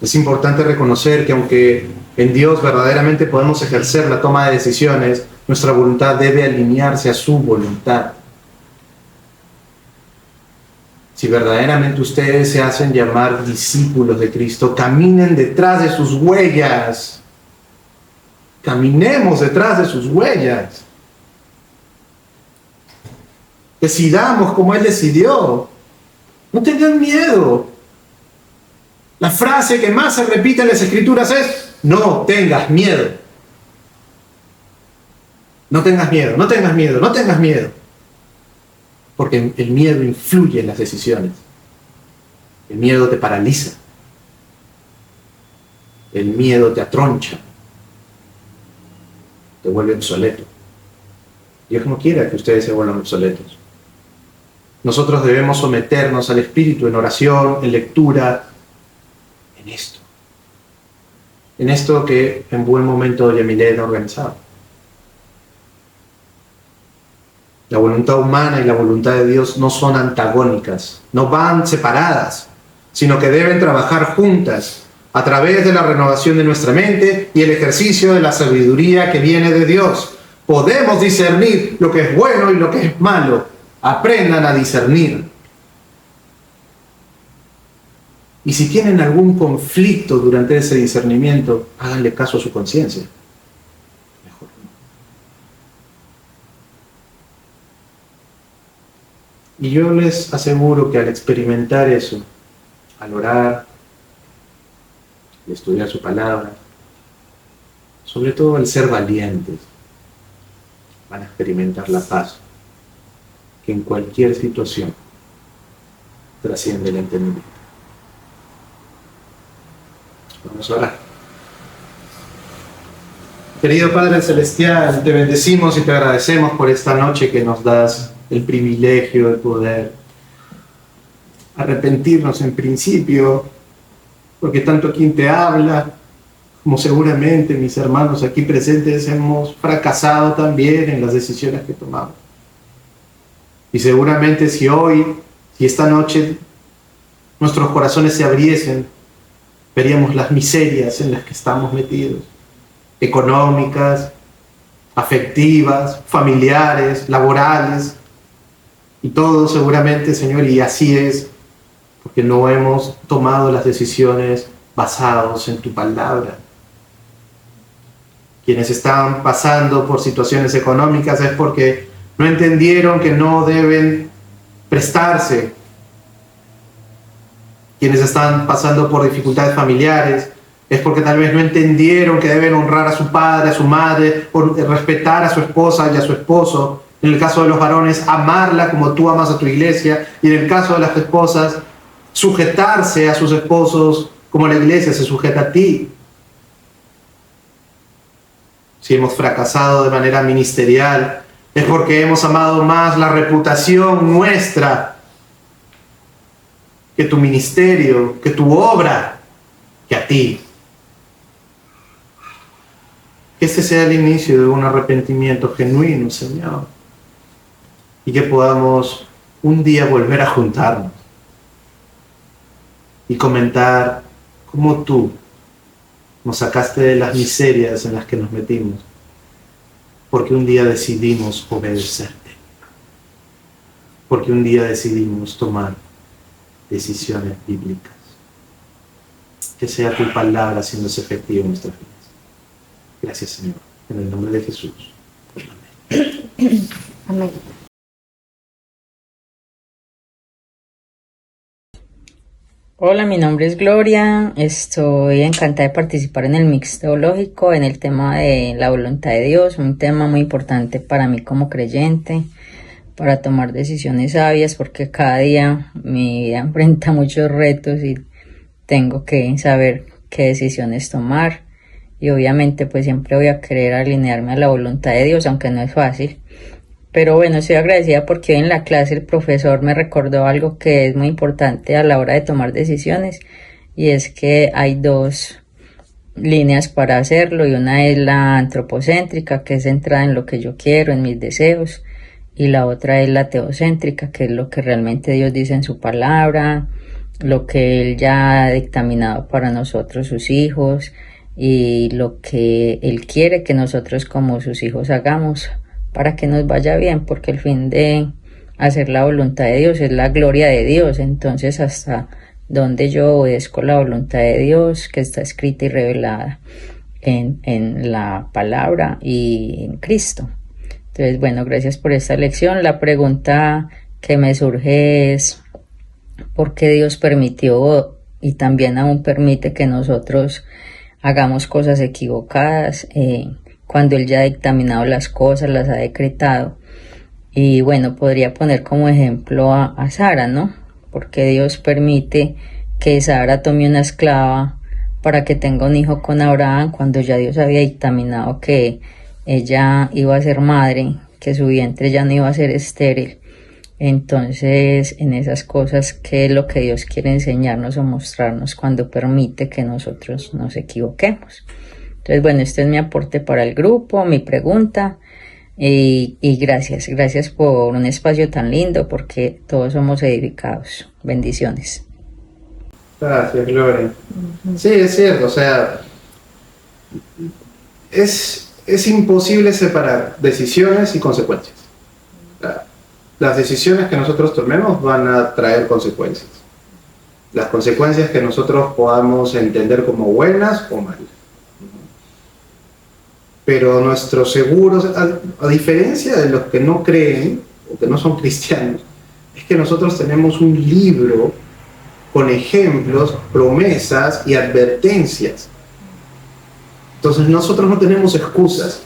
Es importante reconocer que aunque en Dios verdaderamente podemos ejercer la toma de decisiones, nuestra voluntad debe alinearse a su voluntad. Si verdaderamente ustedes se hacen llamar discípulos de Cristo, caminen detrás de sus huellas. Caminemos detrás de sus huellas. Decidamos como Él decidió. No tengan miedo. La frase que más se repite en las Escrituras es: no tengas miedo. No tengas miedo, no tengas miedo, no tengas miedo. Porque el miedo influye en las decisiones. El miedo te paraliza. El miedo te atroncha. Te vuelve obsoleto. Dios no quiere que ustedes se vuelvan obsoletos. Nosotros debemos someternos al Espíritu en oración, en lectura, en esto. En esto que en buen momento Yamilet ha organizado. La voluntad humana y la voluntad de Dios no son antagónicas, no van separadas, sino que deben trabajar juntas a través de la renovación de nuestra mente y el ejercicio de la sabiduría que viene de Dios. Podemos discernir lo que es bueno y lo que es malo. Aprendan a discernir. Y si tienen algún conflicto durante ese discernimiento, háganle caso a su conciencia. Mejor no. Y yo les aseguro que al experimentar eso, al orar, al estudiar su palabra, sobre todo al ser valientes, van a experimentar la paz que en cualquier situación trasciende el entendimiento. Vamos a orar. Querido Padre Celestial, te bendecimos y te agradecemos por esta noche que nos das el privilegio de poder arrepentirnos en principio, porque tanto quien te habla, como seguramente mis hermanos aquí presentes, hemos fracasado también en las decisiones que tomamos. Y seguramente si esta noche, nuestros corazones se abriesen, veríamos las miserias en las que estamos metidos, económicas, afectivas, familiares, laborales, y todo seguramente, Señor, y así es, porque no hemos tomado las decisiones basados en tu palabra. Quienes están pasando por situaciones económicas es porque no entendieron que no deben prestarse. Quienes están pasando por dificultades familiares es porque tal vez no entendieron que deben honrar a su padre, a su madre, o respetar a su esposa y a su esposo. En el caso de los varones, amarla como tú amas a tu iglesia, y en el caso de las esposas, sujetarse a sus esposos como la iglesia se sujeta a ti. Si hemos fracasado de manera ministerial, es porque hemos amado más la reputación nuestra que tu ministerio, que tu obra, que a ti. Que este sea el inicio de un arrepentimiento genuino, Señor, y que podamos un día volver a juntarnos y comentar cómo tú nos sacaste de las miserias en las que nos metimos, porque un día decidimos obedecerte, porque un día decidimos tomar decisiones bíblicas. Que sea tu palabra haciéndose efectiva en nuestras vidas. Gracias, Señor. En el nombre de Jesús. Amén. Amén. Hola, mi nombre es Gloria. Estoy encantada de participar en el mix teológico, en el tema de la voluntad de Dios, un tema muy importante para mí como creyente, para tomar decisiones sabias, porque cada día mi vida enfrenta muchos retos y tengo que saber qué decisiones tomar. Y obviamente pues siempre voy a querer alinearme a la voluntad de Dios, aunque no es fácil. Pero bueno, estoy agradecida porque hoy en la clase el profesor me recordó algo que es muy importante a la hora de tomar decisiones, y es que hay dos líneas para hacerlo, y una es la antropocéntrica, que es centrada en lo que yo quiero, en mis deseos, y la otra es la teocéntrica, que es lo que realmente Dios dice en su palabra, lo que Él ya ha dictaminado para nosotros, sus hijos, y lo que Él quiere que nosotros como sus hijos hagamos para que nos vaya bien, porque el fin de hacer la voluntad de Dios es la gloria de Dios. Entonces, hasta donde yo obedezco la voluntad de Dios, que está escrita y revelada en la palabra y en Cristo. Entonces, bueno, gracias por esta lección. La pregunta que me surge es: ¿por qué Dios permitió y también aún permite que nosotros hagamos cosas equivocadas cuando Él ya ha dictaminado las cosas, las ha decretado? Y bueno, podría poner como ejemplo a Sara, ¿no? Porque Dios permite que Sara tome una esclava para que tenga un hijo con Abraham, cuando ya Dios había dictaminado que ella iba a ser madre, que su vientre ya no iba a ser estéril. Entonces, en esas cosas, ¿qué es lo que Dios quiere enseñarnos o mostrarnos cuando permite que nosotros nos equivoquemos? Entonces, bueno, este es mi aporte para el grupo, mi pregunta, y gracias por un espacio tan lindo, porque todos somos edificados. Bendiciones. Gracias, Gloria. Sí, es cierto, o sea, es imposible separar decisiones y consecuencias. Las decisiones que nosotros tomemos van a traer consecuencias. Las consecuencias que nosotros podamos entender como buenas o malas. Pero nuestros seguros, a diferencia de los que no creen o que no son cristianos, es que nosotros tenemos un libro con ejemplos, promesas y advertencias. Entonces nosotros no tenemos excusas.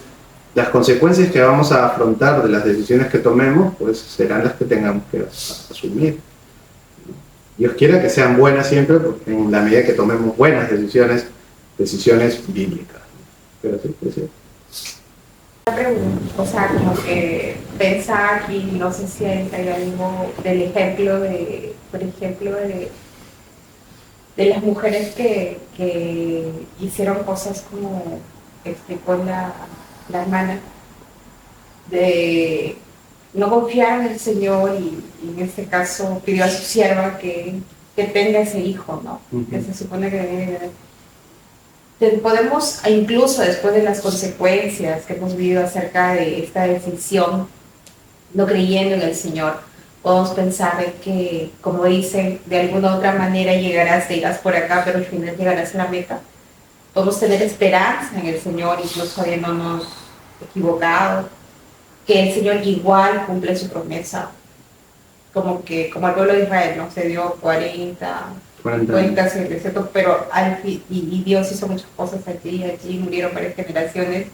las consecuencias que vamos a afrontar de las decisiones que tomemos, pues serán las que tengamos que asumir. Dios quiera que sean buenas siempre, porque en la medida que tomemos buenas decisiones, decisiones bíblicas. Pero sí, pues sí. Una pregunta, o sea, como que pensar aquí, no sé si hay algo del ejemplo de, por ejemplo, de las mujeres que hicieron cosas como con la hermana, de no confiar en el Señor y en este caso pidió a su sierva que tenga ese hijo, ¿no? Uh-huh. Que se supone que podemos, incluso después de las consecuencias que hemos vivido acerca de esta decisión, no creyendo en el Señor, podemos pensar de que, como dicen, de alguna otra manera llegarás por acá, pero al final llegarás a la meta. Podemos tener esperanza en el Señor, incluso habiéndonos equivocado, que el Señor igual cumple su promesa, como el pueblo de Israel, ¿no? Se dio 40 ¿cierto? Pero y Dios hizo muchas cosas allí murieron varias generaciones,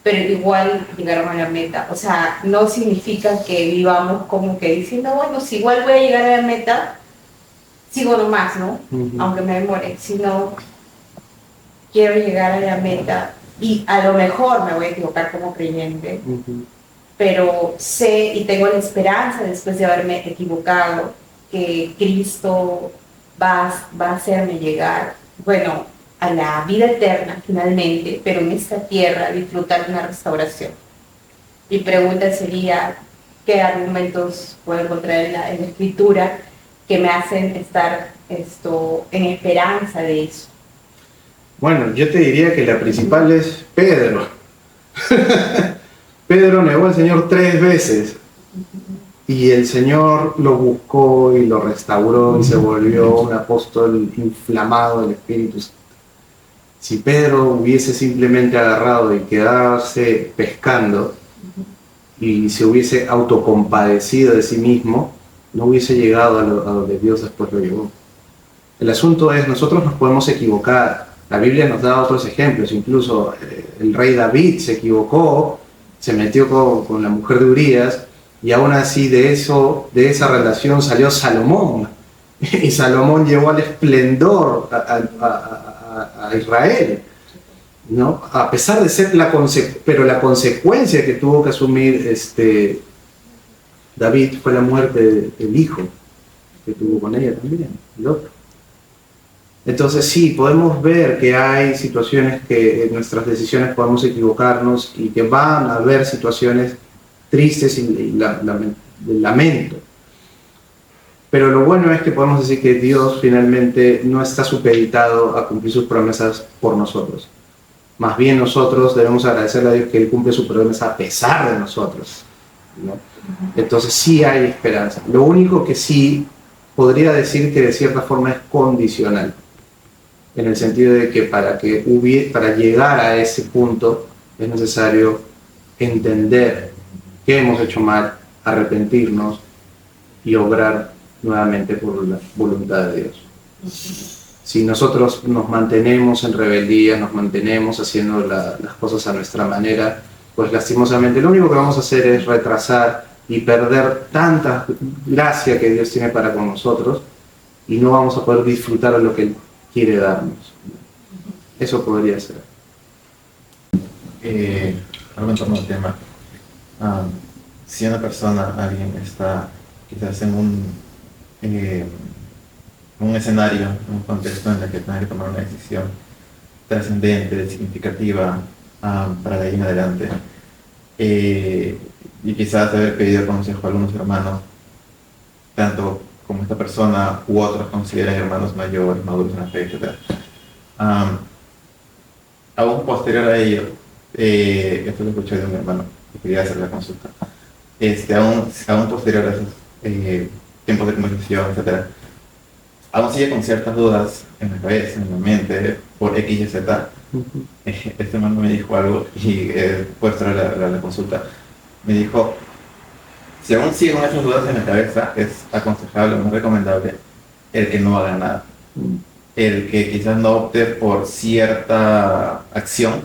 pero igual llegaron a la meta. O sea, no significa que vivamos como que diciendo, bueno, si igual voy a llegar a la meta, sigo nomás, ¿no? Uh-huh. Aunque me demore, sino quiero llegar a la meta y a lo mejor me voy a equivocar como creyente, uh-huh, pero sé y tengo la esperanza después de haberme equivocado que Cristo va a hacerme llegar, bueno, a la vida eterna finalmente, pero en esta tierra disfrutar de una restauración. Mi pregunta sería, ¿qué argumentos puedo encontrar en la Escritura que me hacen estar en esperanza de eso? Bueno, yo te diría que la principal es Pedro. Pedro negó al Señor 3 veces. Y el Señor lo buscó y lo restauró y se volvió un apóstol inflamado del Espíritu Santo. Si Pedro hubiese simplemente agarrado y quedarse pescando y se hubiese autocompadecido de sí mismo, no hubiese llegado a donde Dios después lo llevó. El asunto es, nosotros nos podemos equivocar. La Biblia nos da otros ejemplos, incluso el rey David se equivocó, se metió con la mujer de Urías, y aún así de esa relación salió Salomón, y Salomón llevó al esplendor a Israel, ¿no? A pesar de ser pero la consecuencia que tuvo que asumir David fue la muerte del hijo que tuvo con ella también, el otro. Entonces sí, podemos ver que hay situaciones que en nuestras decisiones podemos equivocarnos y que van a haber situaciones tristes y de lamento. Pero lo bueno es que podemos decir que Dios finalmente no está supeditado a cumplir sus promesas por nosotros. Más bien nosotros debemos agradecerle a Dios que Él cumple su promesa a pesar de nosotros, ¿no? Entonces sí hay esperanza. Lo único que sí podría decir que de cierta forma es condicional, en el sentido de que para llegar a ese punto es necesario entender que hemos hecho mal, arrepentirnos y obrar nuevamente por la voluntad de Dios. Si nosotros nos mantenemos en rebeldía, nos mantenemos haciendo las cosas a nuestra manera, pues lastimosamente lo único que vamos a hacer es retrasar y perder tanta gracia que Dios tiene para con nosotros y no vamos a poder disfrutar de lo que Él quiere darnos. Eso podría ser. Algo en torno al tema. Si alguien está quizás en un escenario, en un contexto en el que tiene que tomar una decisión trascendente, significativa para de ahí en adelante, y quizás haber pedido consejo a algunos hermanos, tanto como esta persona u otros consideran hermanos mayores, maduros en la fe, etc. Aún posterior a ello, esto lo escuché de un hermano que quería hacer la consulta, aún posterior a esos tiempos de conversación, etc., aún sigue con ciertas dudas en la cabeza, en la mente, por X y Z. Este hermano me dijo algo y puesto la consulta, me dijo: si aún sigue con esas dudas en la cabeza, es aconsejable, muy recomendable el que no haga nada, el que quizás no opte por cierta acción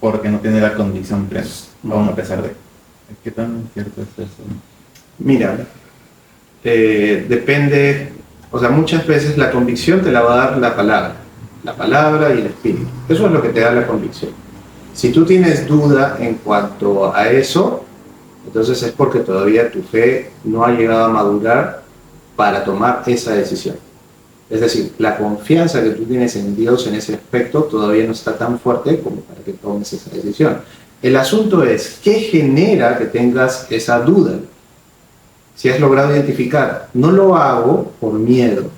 porque no tiene la convicción plena, aún a pesar de. ¿Qué tan cierto es eso? Mira, depende, o sea, muchas veces la convicción te la va a dar la palabra y el espíritu. Eso es lo que te da la convicción. Si tú tienes duda en cuanto a eso, entonces es porque todavía tu fe no ha llegado a madurar para tomar esa decisión. Es decir, la confianza que tú tienes en Dios en ese aspecto todavía no está tan fuerte como para que tomes esa decisión. El asunto es, ¿qué genera que tengas esa duda? Si has logrado identificar, no lo hago por miedo.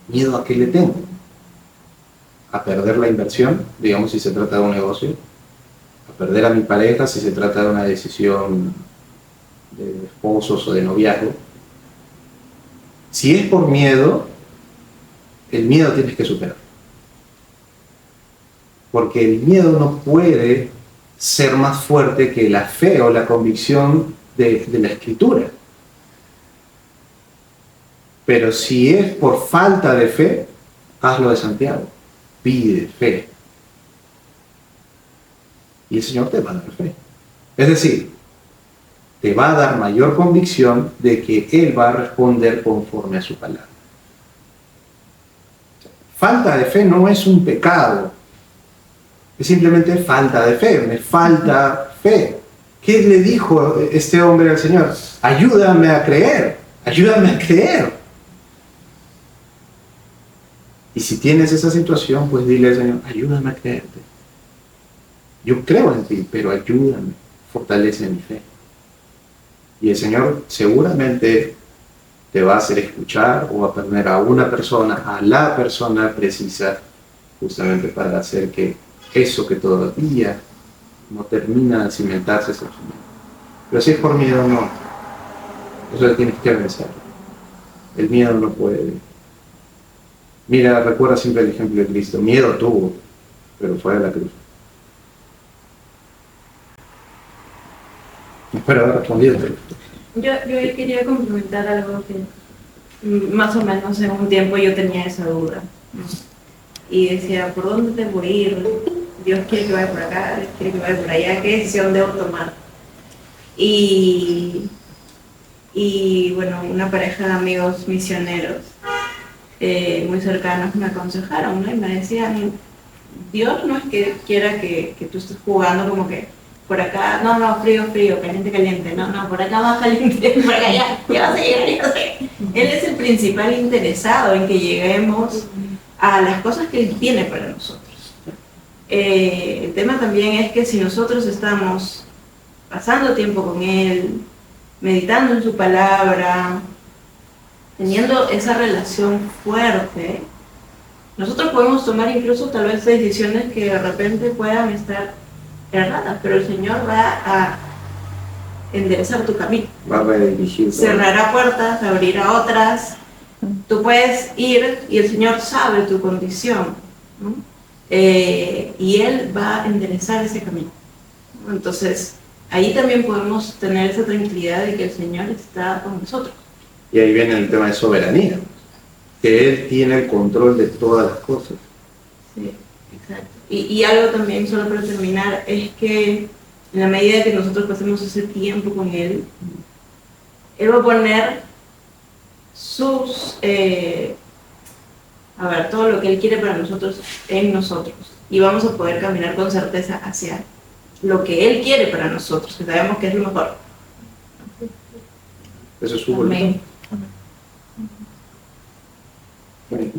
¿Miedo a qué le tengo? A perder la inversión, digamos si se trata de un negocio, a perder a mi pareja si se trata de una decisión de esposos o de noviazgo. Si es por miedo, el miedo tienes que superar. Porque el miedo no puede ser más fuerte que la fe o la convicción de la Escritura. Pero si es por falta de fe, hazlo de Santiago. Pide fe. Y el Señor te va a dar fe. Es decir, te va a dar mayor convicción de que Él va a responder conforme a su palabra. Falta de fe no es un pecado. Es simplemente falta de fe. Me falta fe. ¿Qué le dijo este hombre al Señor? Ayúdame a creer. Ayúdame a creer. Y si tienes esa situación, pues dile al Señor, ayúdame a creerte. Yo creo en ti, pero ayúdame. Fortalece mi fe. Y el Señor seguramente te va a hacer escuchar o a poner a una persona, a la persona precisa, justamente para hacer que eso que todavía no termina de cimentarse se cimente. Pero si es por miedo, no. Eso lo tienes que vencer. El miedo no puede. Mira, recuerda siempre el ejemplo de Cristo. Miedo tuvo, pero fue a la cruz. Espero haber respondido. Yo quería complementar algo que más o menos en un tiempo yo tenía esa duda, ¿no? Y decía, ¿por dónde debo ir? Dios quiere que vaya por acá, Dios quiere que vaya por allá, ¿qué decisión debo tomar? Y bueno, una pareja de amigos misioneros muy cercanos me aconsejaron, ¿no? Y me decían, Dios no es que quiera que tú estés jugando como que por acá, no, frío, caliente, no, por acá más caliente, por acá ya vas a llegar, ya sé. Él es el principal interesado en que lleguemos a las cosas que Él tiene para nosotros. El tema también es que si nosotros estamos pasando tiempo con Él, meditando en su palabra, teniendo esa relación fuerte, nosotros podemos tomar incluso tal vez decisiones que de repente puedan estar erradas, pero el Señor va a enderezar tu camino. Va a redirigir. Cerrará puertas, abrirá otras. Tú puedes ir y el Señor sabe tu condición, ¿no? Y Él va a enderezar ese camino, ¿no? Entonces, ahí también podemos tener esa tranquilidad de que el Señor está con nosotros. Y ahí viene el tema de soberanía, que Él tiene el control de todas las cosas. Sí, exacto. Y algo también, solo para terminar, es que en la medida que nosotros pasemos ese tiempo con Él, Él va a poner sus, todo lo que Él quiere para nosotros en nosotros. Y vamos a poder caminar con certeza hacia lo que Él quiere para nosotros, que sabemos que es lo mejor. Eso es su voluntad. Amén.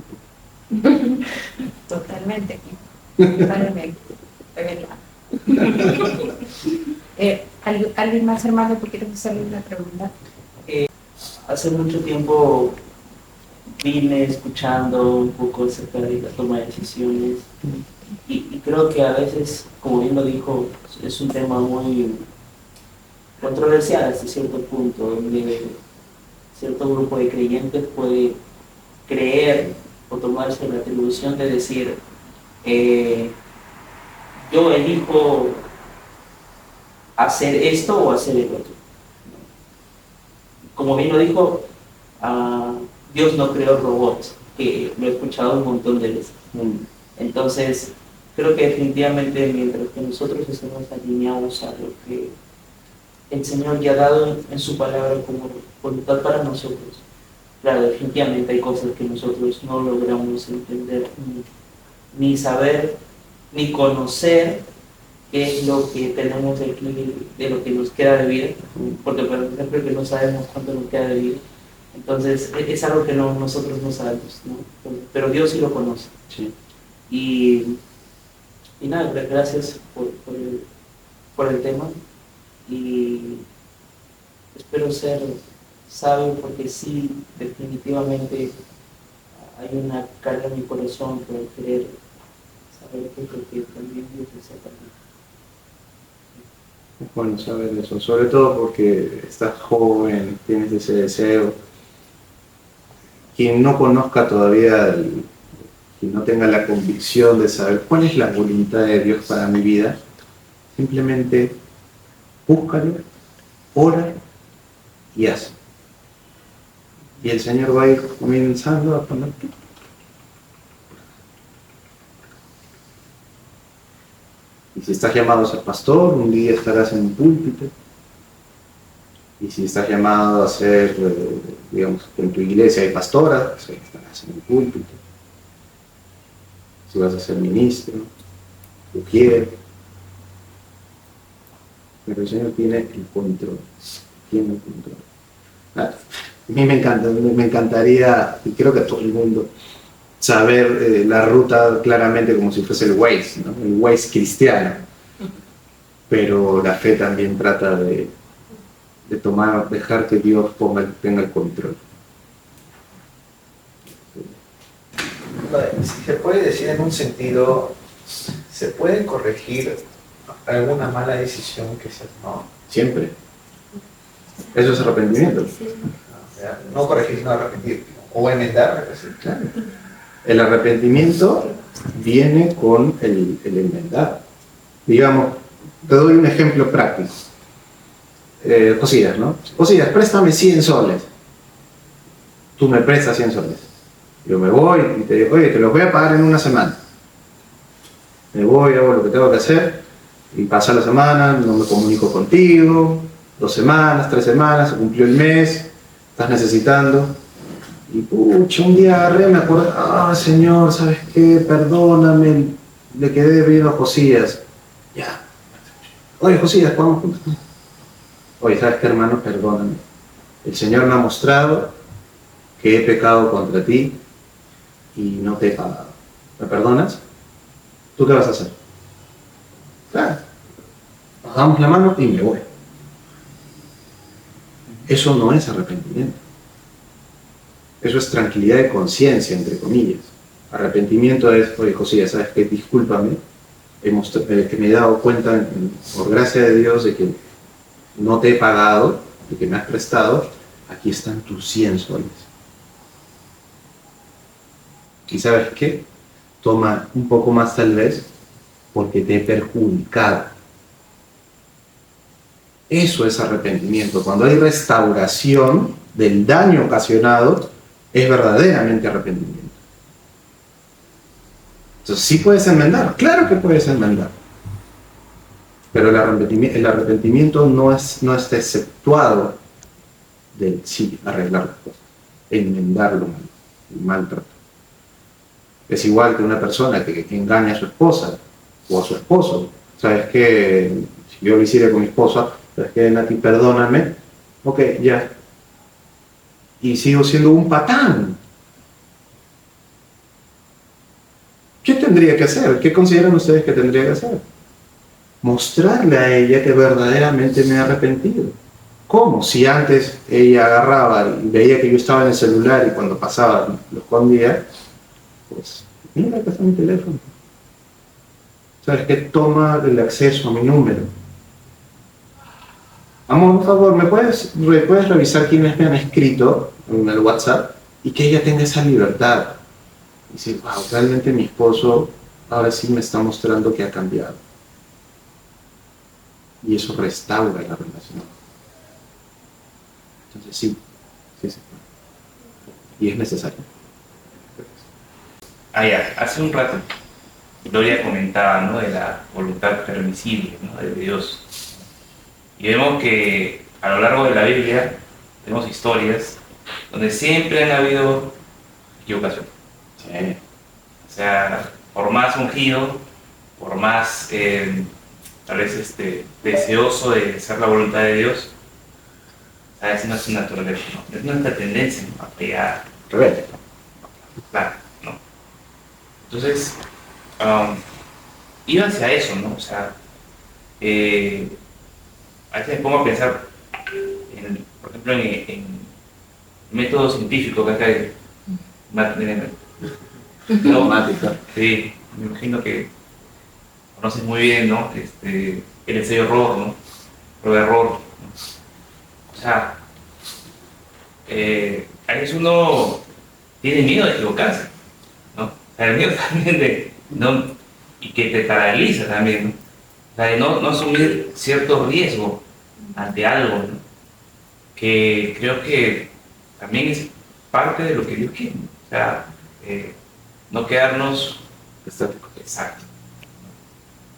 Totalmente. Totalmente. De verdad. ¿Alguien más, hermano, que quiere hacerle una pregunta? Hace mucho tiempo vine escuchando un poco acerca de la toma de decisiones y creo que a veces, como bien lo dijo, es un tema muy controversial hasta cierto punto, donde cierto grupo de creyentes puede creer o tomarse la atribución de decir yo elijo hacer esto o hacer el otro. Como bien lo dijo, Dios no creó robots, que lo he escuchado un montón de veces. Entonces, creo que definitivamente mientras que nosotros estemos alineados a lo que el Señor ya ha dado en su palabra como voluntad para nosotros, claro, definitivamente hay cosas que nosotros no logramos entender, ni saber, ni conocer qué es lo que tenemos aquí, de lo que nos queda de vida, porque por ejemplo que no sabemos cuánto nos queda de vida. Entonces es algo que nosotros no sabemos, ¿no? Pero Dios sí lo conoce. Sí. Y nada, gracias por el tema y espero ser sabio porque sí, definitivamente hay una carga en mi corazón por querer saber qué es lo que también Dios desea para mí. Es bueno saber eso, sobre todo porque estás joven, tienes ese deseo. Quien no conozca todavía, quien no tenga la convicción de saber cuál es la voluntad de Dios para mi vida, simplemente búscalo, ora y haz. Y el Señor va a ir comenzando a poner todo. Y si estás llamado a ser pastor, un día estarás en un púlpito. Y si estás llamado a ser, digamos, que en tu iglesia hay pastoras, pues ahí estarás en un púlpito. Si vas a ser ministro, ujier. Pero el Señor tiene el control. Tiene el control. A mí me encantaría, y creo que a todo el mundo, saber la ruta claramente como si fuese el Waze, ¿no? El Waze cristiano. Pero la fe también trata de dejar que Dios tenga el control. Si se puede decir en un sentido, ¿se puede corregir alguna mala decisión que se tomó? Siempre. Eso es arrepentimiento. No corregir, sino arrepentir. O enmendar. Claro. El arrepentimiento viene con el enmendar. Digamos, te doy un ejemplo práctico. Josías, ¿no? Josías, préstame 100 soles. Tú me prestas 100 soles. Yo me voy y te digo, oye, te los voy a pagar en una semana. Me voy, hago lo que tengo que hacer y pasa la semana, no me comunico contigo, 2 semanas, 3 semanas, se cumplió el mes, estás necesitando. Y pucha, un día agarré, me acordé, Señor, ¿sabes qué? Perdóname, le quedé debiendo a Josías. Ya. Oye, Josías, vamos juntos. Oye, ¿sabes qué, hermano? Perdóname. El Señor me ha mostrado que he pecado contra ti y no te he pagado. ¿Me perdonas? ¿Tú qué vas a hacer? Claro. Nos damos la mano y me voy. Eso no es arrepentimiento. Eso es tranquilidad de conciencia, entre comillas. Arrepentimiento es, oye, José, ¿sabes qué? Discúlpame. Que me he dado cuenta, por gracia de Dios, de que no te he pagado, de que me has prestado. Aquí están tus 100 soles. ¿Y sabes qué? Toma un poco más tal vez, porque te he perjudicado. Eso es arrepentimiento. Cuando hay restauración del daño ocasionado, es verdaderamente arrepentimiento. Entonces, ¿sí puedes enmendar? Claro que puedes enmendar. Pero el arrepentimiento no está exceptuado del sí, arreglar las cosas, enmendarlo, el maltrato. Es igual que una persona que engaña a su esposa o a su esposo. ¿Sabes qué? Si yo lo hiciera con mi esposa, ¿sabes qué, Nati? Perdóname. Ok, ya. Y sigo siendo un patán. ¿Qué tendría que hacer? ¿Qué consideran ustedes que tendría que hacer? Mostrarle a ella que verdaderamente me he arrepentido. ¿Cómo? Si antes ella agarraba y veía que yo estaba en el celular y cuando pasaba lo escondía, pues mira, acá está mi teléfono. ¿Sabes qué? Toma el acceso a mi número. Amor, por favor, ¿me puedes revisar quiénes me han escrito en el WhatsApp? Y que ella tenga esa libertad. Y decir, wow, realmente mi esposo ahora sí me está mostrando que ha cambiado. Y eso restaura la relación. Entonces sí. Y es necesario. Ya, hace un rato Gloria comentaba, ¿no?, de la voluntad permisible, ¿no?, de Dios. Y vemos que a lo largo de la Biblia tenemos historias donde siempre han habido equivocaciones. Sí. O sea, por más ungido, por más tal vez deseoso de hacer la voluntad de Dios, ¿sabes? No es una naturaleza, ¿no? Es nuestra tendencia, ¿no?, a pegar. Rebelde. Claro, ¿no? Entonces, iba hacia eso, ¿no? O sea, a veces me pongo a pensar, por ejemplo, en método científico que acá hay. Matemática. Sí, me imagino que conoces muy bien, ¿no? El ensayo-error, ¿no? Prueba-error, ¿no? O sea, a veces uno tiene miedo de equivocarse, ¿no? O sea, el miedo también ¿no?, y que te paraliza también, ¿no? O sea, de no asumir cierto riesgo ante algo, ¿no?, que creo que también es parte de lo que Dios quiere, ¿no? O sea, no quedarnos Estático. exacto.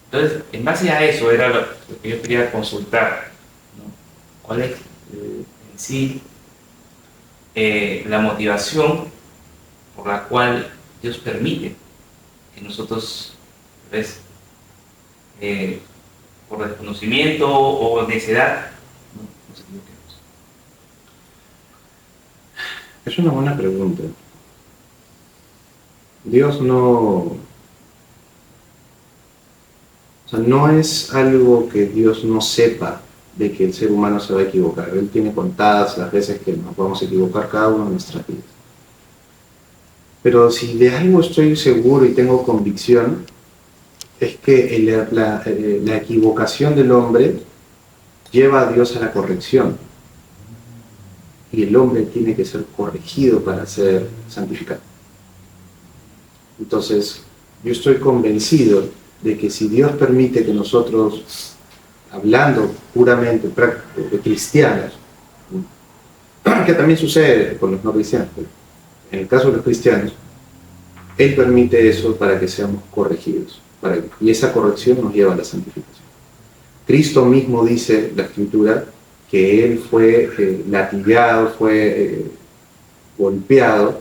Entonces, en base a eso era lo que yo quería consultar, ¿no? ¿Cuál es en sí la motivación por la cual Dios permite que nosotros, ¿ves?, por desconocimiento o necedad, ¿no?, nos equivoquemos? Es una buena pregunta. Dios no... O sea, no es algo que Dios no sepa de que el ser humano se va a equivocar. Él tiene contadas las veces que nos vamos a equivocar cada uno de nuestras vidas. Pero si de algo estoy seguro y tengo convicción, es que la equivocación del hombre lleva a Dios a la corrección. Y el hombre tiene que ser corregido para ser santificado. Entonces, yo estoy convencido de que si Dios permite que nosotros, hablando puramente de cristianos, que también sucede con los no cristianos, pero en el caso de los cristianos, Él permite eso para que seamos corregidos, y esa corrección nos lleva a la santificación. Cristo mismo dice, la Escritura, que Él fue latigado, fue golpeado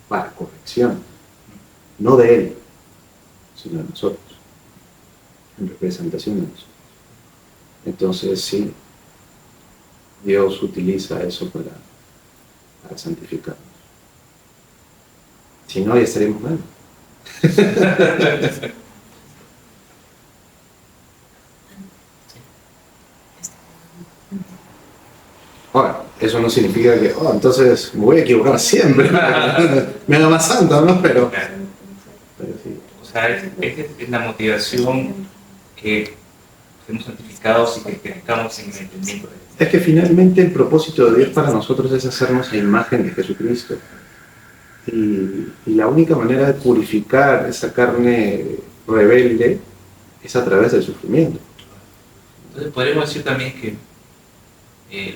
para corrección, no de Él, sino de nosotros, en representación de nosotros. Entonces, sí, Dios utiliza eso para santificarnos. Si no, ya estaríamos mal. Ahora, eso no significa que, entonces me voy a equivocar siempre, me haga más santo, ¿no? Pero sí. O sea, esa es la motivación que seamos santificados y que crezcamos en el entendimiento de Dios. Es que finalmente el propósito de Dios para nosotros es hacernos la imagen de Jesucristo. Y la única manera de purificar esa carne rebelde es a través del sufrimiento. Entonces podríamos decir también que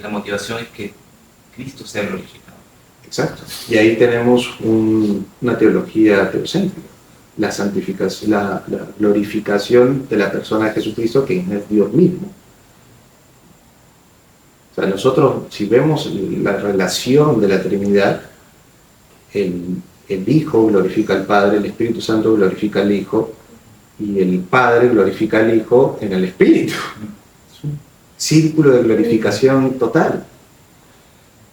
la motivación es que Cristo sea glorificado. Exacto. Y ahí tenemos una teología teocéntrica. La santificación, la glorificación de la persona de Jesucristo, que es Dios mismo. O sea, nosotros, si vemos la relación de la Trinidad, el Hijo glorifica al Padre, el Espíritu Santo glorifica al Hijo, y el Padre glorifica al Hijo en el Espíritu. Es un círculo de glorificación total.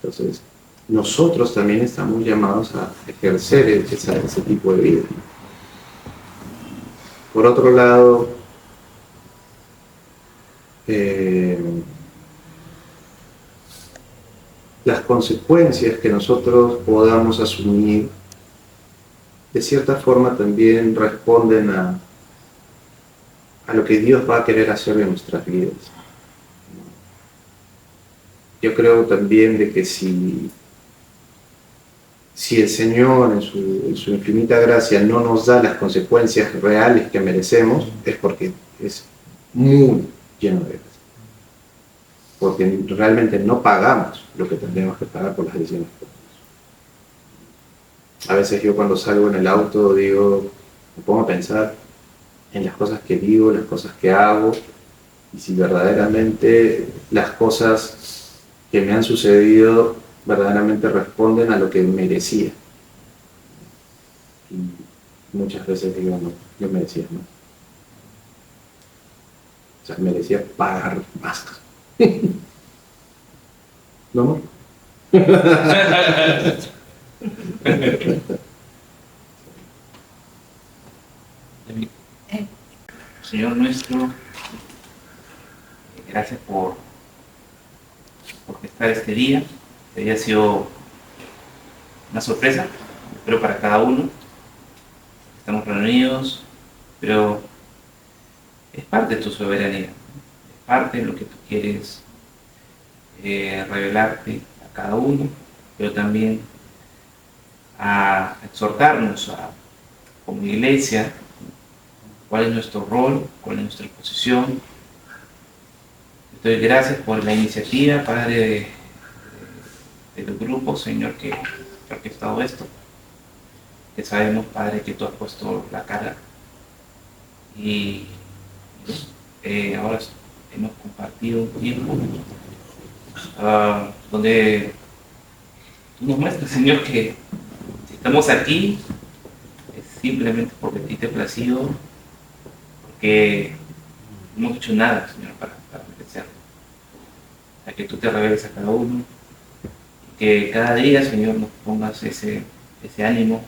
Entonces, nosotros también estamos llamados a ejercer ese tipo de vida. Por otro lado, las consecuencias que nosotros podamos asumir, de cierta forma también responden a lo que Dios va a querer hacer en nuestras vidas. Yo creo también de que si el Señor en su infinita gracia no nos da las consecuencias reales que merecemos, es porque es muy lleno de gracia. Porque realmente no pagamos lo que tendríamos que pagar por las decisiones que tomamos. A veces yo cuando salgo en el auto me pongo a pensar, en las cosas que digo, las cosas que hago, y si verdaderamente las cosas que me han sucedido verdaderamente responden a lo que merecía. Y muchas veces digo, no, yo merecía más. O sea, merecía pagar más. ¿No, amor? Señor nuestro, gracias por estar este día. Este día ha sido una sorpresa, espero para cada uno. Estamos reunidos, pero es parte de tu soberanía, es parte de lo que tú quieres revelarte a cada uno, pero también a exhortarnos como iglesia, cuál es nuestro rol, cuál es nuestra posición. Te doy gracias por la iniciativa, Padre, de los grupos, Señor, que ha orquestado esto. Que sabemos, Padre, que tú has puesto la cara y ahora hemos compartido un tiempo donde tú nos muestras, Señor, que si estamos aquí es simplemente porque a ti te ha placido, porque no hemos hecho nada, Señor, para merecerlo. A que tú te reveles a cada uno y que cada día, Señor, nos pongas ese ánimo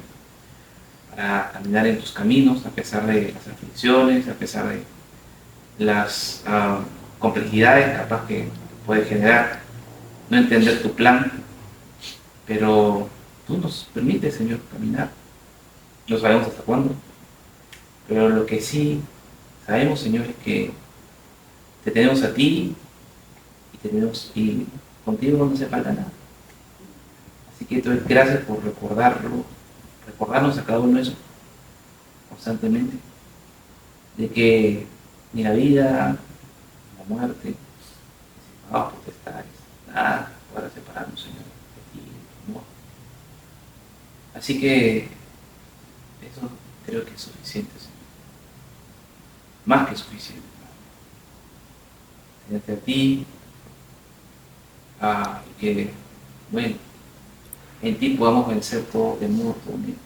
para caminar en tus caminos, a pesar de las aflicciones, a pesar de las complejidades capaz que puede generar no entender tu plan, pero tú nos permites, Señor, caminar. No sabemos hasta cuándo, pero lo que sí sabemos, Señor, es que te tenemos a ti y contigo no hace falta nada. Así que te doy gracias por recordarnos a cada uno eso constantemente, de que ni la vida, ni la muerte, ni potestades, nada podrá separarnos, Señor, de ti, de tu amor. Así que eso creo que es suficiente, Señor. Más que suficiente. Tenerte a ti, y que, bueno, en ti podamos vencer todo temor, todo miedo.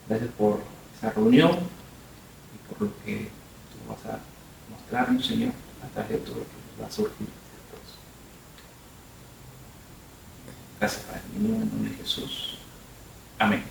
Gracias por esa reunión y por lo que tú vas a mostrarnos, Señor, a través de todo lo que va a surgir. Gracias, Padre, en el nombre de Jesús. Amén.